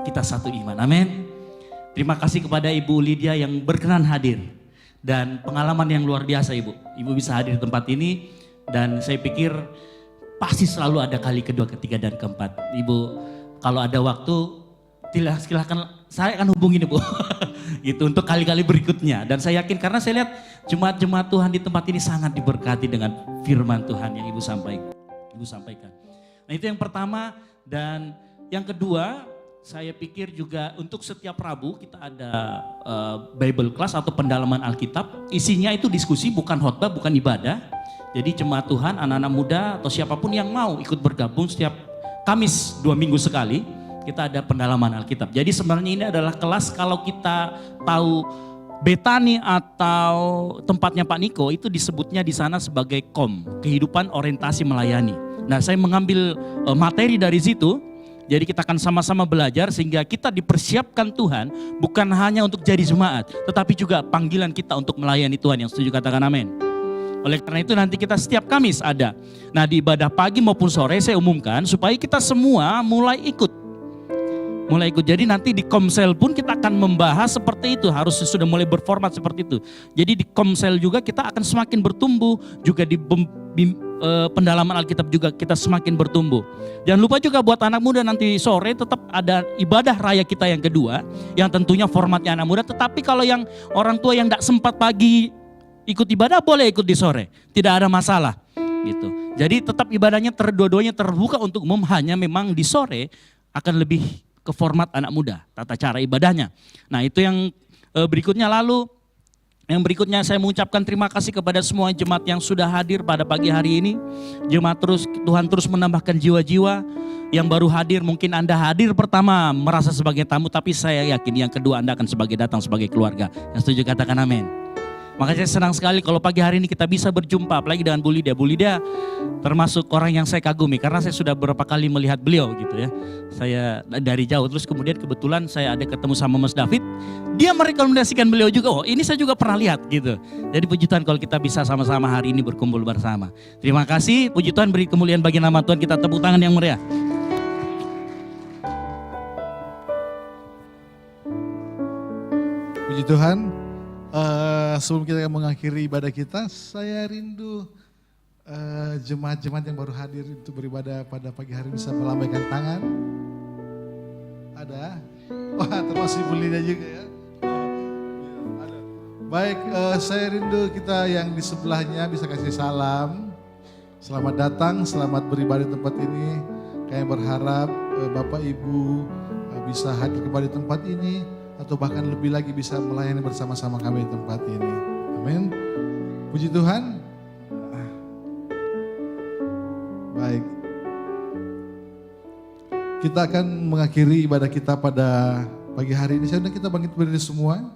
Kita satu iman, amin. Terima kasih kepada Ibu Lydia yang berkenan hadir. Dan pengalaman yang luar biasa Ibu. Ibu bisa hadir di tempat ini dan saya pikir pasti selalu ada kali kedua, ketiga, dan keempat. Ibu, kalau ada waktu, silahkan saya akan hubungin Ibu. Gitu, untuk kali-kali berikutnya. Dan saya yakin karena saya lihat jemaat-jemaat Tuhan di tempat ini sangat diberkati dengan firman Tuhan yang Ibu sampaikan. Nah itu yang pertama. Dan yang kedua, saya pikir juga untuk setiap Rabu kita ada Bible class atau pendalaman Alkitab. Isinya itu diskusi, bukan khotbah, bukan ibadah. Jadi jemaat Tuhan, anak-anak muda atau siapapun yang mau ikut bergabung setiap Kamis 2 minggu sekali kita ada pendalaman Alkitab. Jadi sebenarnya ini adalah kelas kalau kita tahu Betani atau tempatnya Pak Niko itu disebutnya di sana sebagai kehidupan orientasi melayani. Nah saya mengambil materi dari situ. Jadi kita akan sama-sama belajar sehingga kita dipersiapkan Tuhan bukan hanya untuk jadi jemaat tetapi juga panggilan kita untuk melayani Tuhan. Yang setuju katakan amin. Oleh karena itu nanti kita setiap Kamis ada. Nah di ibadah pagi maupun sore saya umumkan supaya kita semua mulai ikut. Jadi nanti di Komsel pun kita akan membahas seperti itu. Harus sudah mulai berformat seperti itu. Jadi di Komsel juga kita akan semakin bertumbuh. Juga di pendalaman Alkitab juga kita semakin bertumbuh. Jangan lupa juga buat anak muda nanti sore tetap ada ibadah raya kita yang kedua. Yang tentunya formatnya anak muda. Tetapi kalau yang orang tua yang tidak sempat pagi ikut ibadah boleh ikut di sore, tidak ada masalah gitu. Jadi tetap ibadahnya dua-duanya terbuka untuk umum, hanya memang di sore akan lebih ke format anak muda, tata cara ibadahnya. Nah itu yang berikutnya. Lalu yang berikutnya saya mengucapkan terima kasih kepada semua jemaat yang sudah hadir pada pagi hari ini. Jemaat Tuhan terus menambahkan jiwa-jiwa yang baru hadir. Mungkin Anda hadir pertama merasa sebagai tamu, tapi saya yakin yang kedua Anda akan datang sebagai keluarga. Yang setuju katakan amin. Makanya saya senang sekali kalau pagi hari ini kita bisa berjumpa, apalagi dengan Bu Lydia. Bu Lydia termasuk orang yang saya kagumi karena saya sudah beberapa kali melihat beliau gitu ya. Saya dari jauh, terus kemudian kebetulan saya ada ketemu sama Mas David. Dia merekomendasikan beliau juga, oh ini saya juga pernah lihat gitu. Jadi puji Tuhan kalau kita bisa sama-sama hari ini berkumpul bersama. Terima kasih, puji Tuhan, beri kemuliaan bagi nama Tuhan, kita tepuk tangan yang meriah. Puji Tuhan. Sebelum kita mengakhiri ibadah kita, saya rindu jemaat-jemaat yang baru hadir untuk beribadah pada pagi hari bisa melambaikan tangan. Ada? Wah, termasuk Bu Lydia juga ya. Ada. Baik, saya rindu kita yang di sebelahnya bisa kasih salam. Selamat datang, selamat beribadah di tempat ini. Kami berharap Bapak Ibu bisa hadir kembali di tempat ini, atau bahkan lebih lagi bisa melayani bersama-sama kami di tempat ini. Amin. Puji Tuhan. Baik. Kita akan mengakhiri ibadah kita pada pagi hari ini. Saya undang kita bangkit berdiri semua.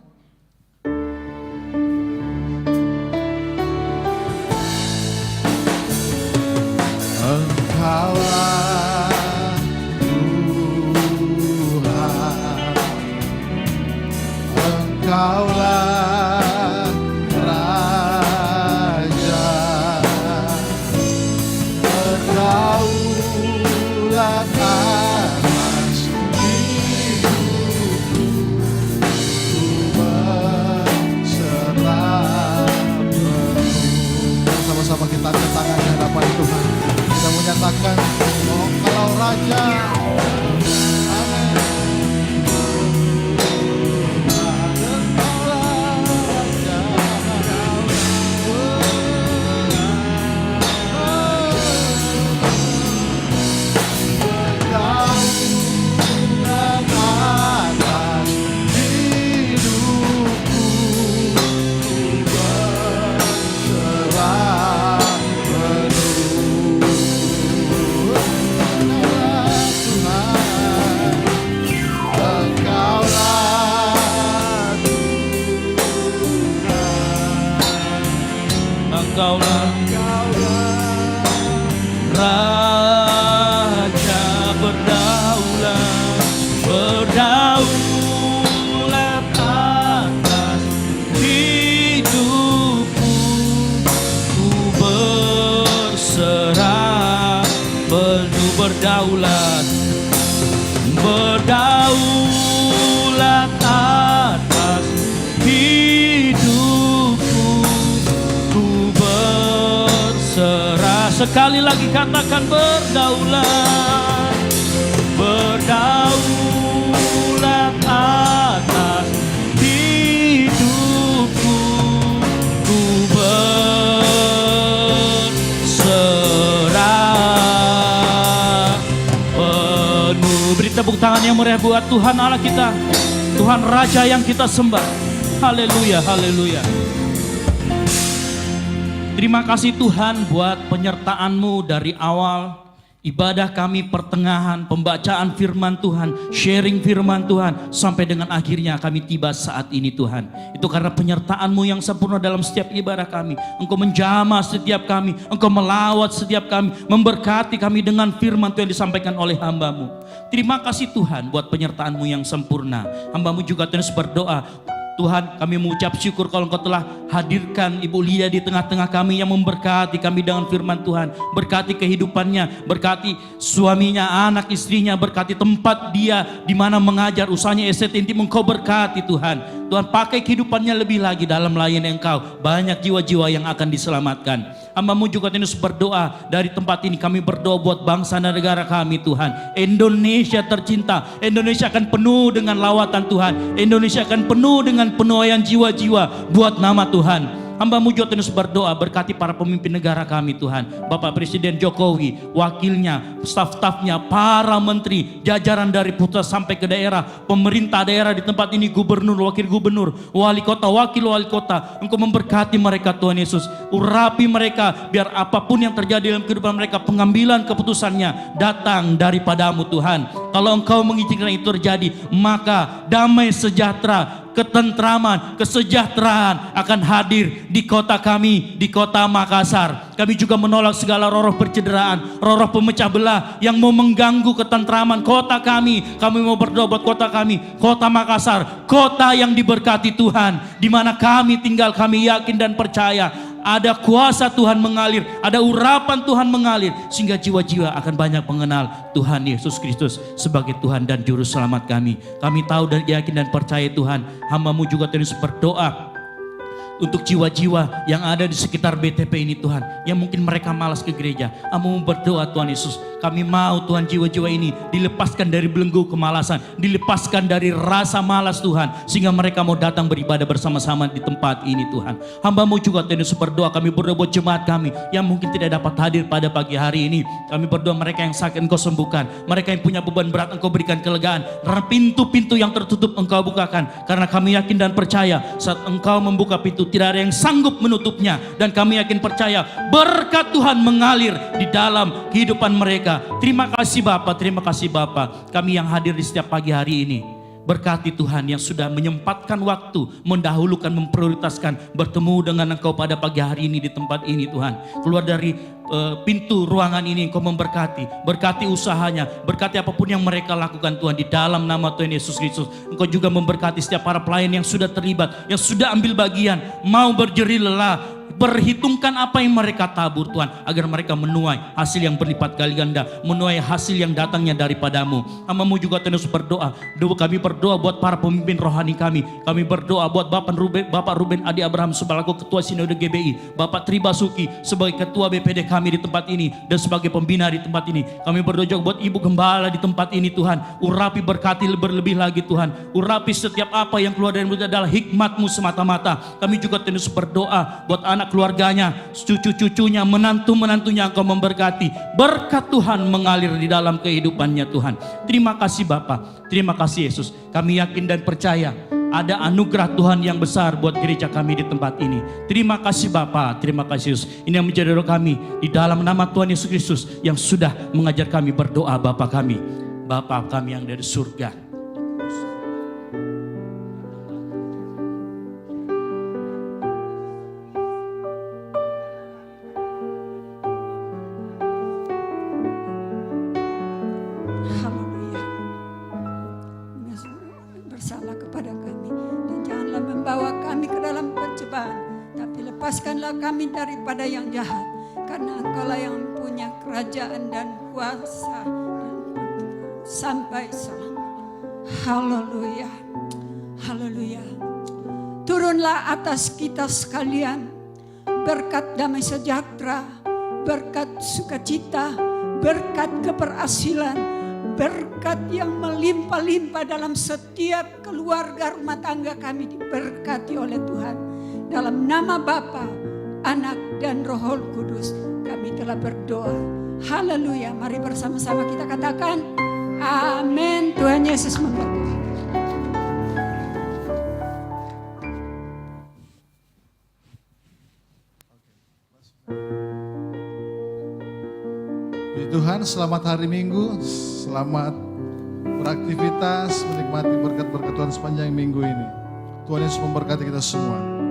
Engkaulah Engkaulah Raja, berdaulat atas hidupku, ku berserah penuh. Sama-sama kita angkat tangan di hadapan Tuhan. Kita menyatakan, oh Engkau Raja. Engkaulah Raja, berdaulat atas hidupku, ku berserah penuh. Berdaulat atas hidupku, ku berserah. Sekali lagi katakan berdaulat atas hidupku, ku berserah penuh. Beri tepuk tangan yang meriah buat Tuhan Allah kita, Tuhan Raja yang kita sembah. Haleluya, haleluya. Terima kasih Tuhan buat penyertaan-Mu dari awal ibadah kami, pertengahan, pembacaan firman Tuhan, sharing firman Tuhan, sampai dengan akhirnya kami tiba saat ini Tuhan. Itu karena penyertaan-Mu yang sempurna dalam setiap ibadah kami. Engkau menjamah setiap kami, Engkau melawat setiap kami, memberkati kami dengan firman Tuhan yang disampaikan oleh hamba-Mu. Terima kasih Tuhan buat penyertaan-Mu yang sempurna. Hamba-Mu juga terus berdoa, Tuhan, kami mengucap syukur kalau Engkau telah hadirkan Ibu Lydia di tengah-tengah kami yang memberkati kami dengan firman Tuhan. Berkati kehidupannya, berkati suaminya, anak istrinya, berkati tempat dia di mana mengajar, usahanya estate intim. Engkau berkati Tuhan. Tuhan, pakai kehidupannya lebih lagi dalam melayani Engkau. Banyak jiwa-jiwa yang akan diselamatkan. Hamba-Mu juga terus berdoa dari tempat ini. Kami berdoa buat bangsa dan negara kami Tuhan. Indonesia tercinta. Indonesia akan penuh dengan lawatan Tuhan. Indonesia akan penuh dengan penuaian jiwa-jiwa buat nama Tuhan. Hamba-Mu juga terus berdoa, berkati para pemimpin negara kami Tuhan. Bapak Presiden Jokowi, wakilnya, staf-stafnya, para menteri, jajaran dari pusat sampai ke daerah, pemerintah daerah di tempat ini, gubernur, wakil gubernur, wali kota, wakil wali kota. Engkau memberkati mereka Tuhan Yesus. Urapi mereka, biar apapun yang terjadi dalam kehidupan mereka, pengambilan keputusannya datang daripadamu Tuhan. Kalau Engkau mengizinkan itu terjadi, maka damai sejahtera, ketentraman, kesejahteraan akan hadir di kota kami, di kota Makassar. Kami juga menolak segala roh-roh percederaan, roh-roh pemecah belah yang mau mengganggu ketentraman kota kami. Kami mau berdoa buat kota kami, kota Makassar, kota yang diberkati Tuhan, di mana kami tinggal. Kami yakin dan percaya ada kuasa Tuhan mengalir, ada urapan Tuhan mengalir, sehingga jiwa-jiwa akan banyak mengenal Tuhan Yesus Kristus sebagai Tuhan dan Juru Selamat kami. Kami tahu dan yakin dan percaya Tuhan, hamba-Mu juga terus berdoa untuk jiwa-jiwa yang ada di sekitar BTP ini Tuhan, yang mungkin mereka malas ke gereja. Hamba-Mu berdoa Tuhan Yesus, kami mau Tuhan jiwa-jiwa ini dilepaskan dari belenggu kemalasan, dilepaskan dari rasa malas Tuhan, sehingga mereka mau datang beribadah bersama-sama di tempat ini Tuhan. Hamba-Mu juga terus berdoa, kami berdoa buat jemaat kami yang mungkin tidak dapat hadir pada pagi hari ini. Kami berdoa mereka yang sakit Engkau sembuhkan, mereka yang punya beban berat Engkau berikan kelegaan, pintu-pintu yang tertutup Engkau bukakan, karena kami yakin dan percaya saat Engkau membuka pintu tidak ada yang sanggup menutupnya, dan kami yakin percaya berkat Tuhan mengalir di dalam kehidupan mereka. Terima kasih Bapa, terima kasih Bapa. Kami yang hadir di setiap pagi hari ini, berkati Tuhan yang sudah menyempatkan waktu, mendahulukan, memprioritaskan bertemu dengan Engkau pada pagi hari ini di tempat ini Tuhan. Keluar dari pintu ruangan ini Engkau memberkati, berkati usahanya, berkati apapun yang mereka lakukan Tuhan, di dalam nama Tuhan Yesus Kristus. Engkau juga memberkati setiap para pelayan yang sudah terlibat, yang sudah ambil bagian, mau berjerih lelah, perhitungkan apa yang mereka tabur Tuhan, agar mereka menuai hasil yang berlipat kali ganda, menuai hasil yang datangnya daripadamu. Hamba-Mu juga terus berdoa. Kami berdoa buat para pemimpin rohani kami. Kami berdoa buat Bapak Ruben Adi Abraham sebagai Ketua Sinode GBI, Bapak Tri Basuki sebagai Ketua BPD kami di tempat ini dan sebagai pembina di tempat ini. Kami berdoa juga buat Ibu Gembala di tempat ini Tuhan. Urapi, berkati berlebih lagi Tuhan. Urapi setiap apa yang keluar dari mulut adalah hikmat-Mu semata-mata. Kami juga terus berdoa buat anak keluarganya, cucu-cucunya, menantu-menantunya Engkau memberkati. Berkat Tuhan mengalir di dalam kehidupannya Tuhan. Terima kasih Bapa, terima kasih Yesus. Kami yakin dan percaya ada anugerah Tuhan yang besar buat gereja kami di tempat ini. Terima kasih Bapa, terima kasih Yesus. Ini yang menjadi doa kami di dalam nama Tuhan Yesus Kristus yang sudah mengajar kami berdoa. Bapa kami, Bapa kami yang dari surga. Lepaskanlah kami daripada yang jahat, karena Engkaulah yang punya kerajaan dan kuasa sampai selamanya. Haleluya, haleluya. Turunlah atas kita sekalian berkat damai sejahtera, berkat sukacita, berkat keberhasilan, berkat yang melimpah-limpah dalam setiap keluarga rumah tangga kami diberkati oleh Tuhan. Dalam nama Bapa, Anak dan Roh Kudus kami telah berdoa. Haleluya. Mari bersama-sama kita katakan amin. Tuhan Yesus memberkati. Puji Tuhan, selamat hari Minggu, selamat beraktivitas, menikmati berkat-berkat Tuhan sepanjang minggu ini. Tuhan Yesus memberkati kita semua.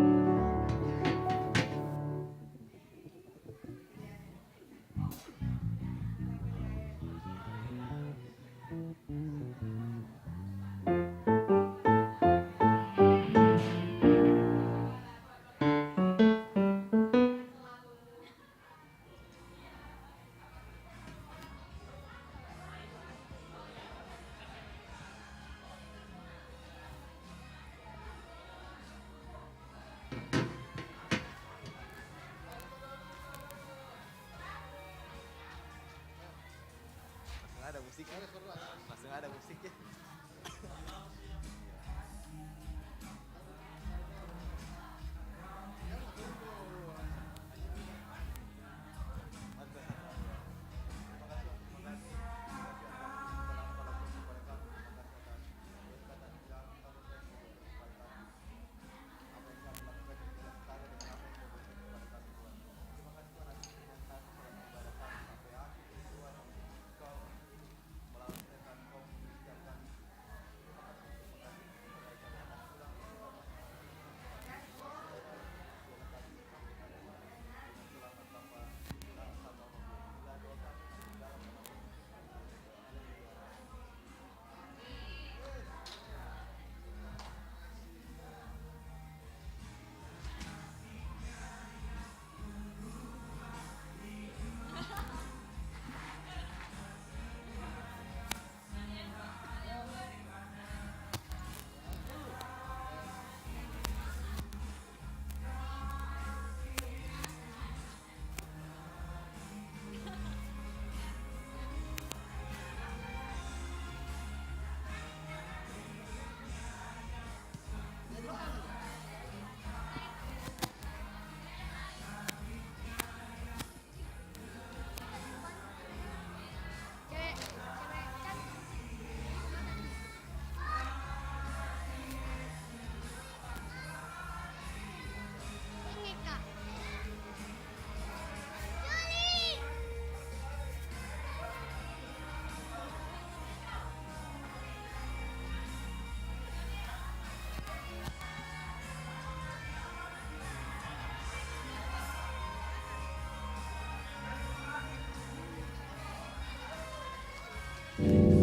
Ada musiknya, langsung ada musiknya. Amin.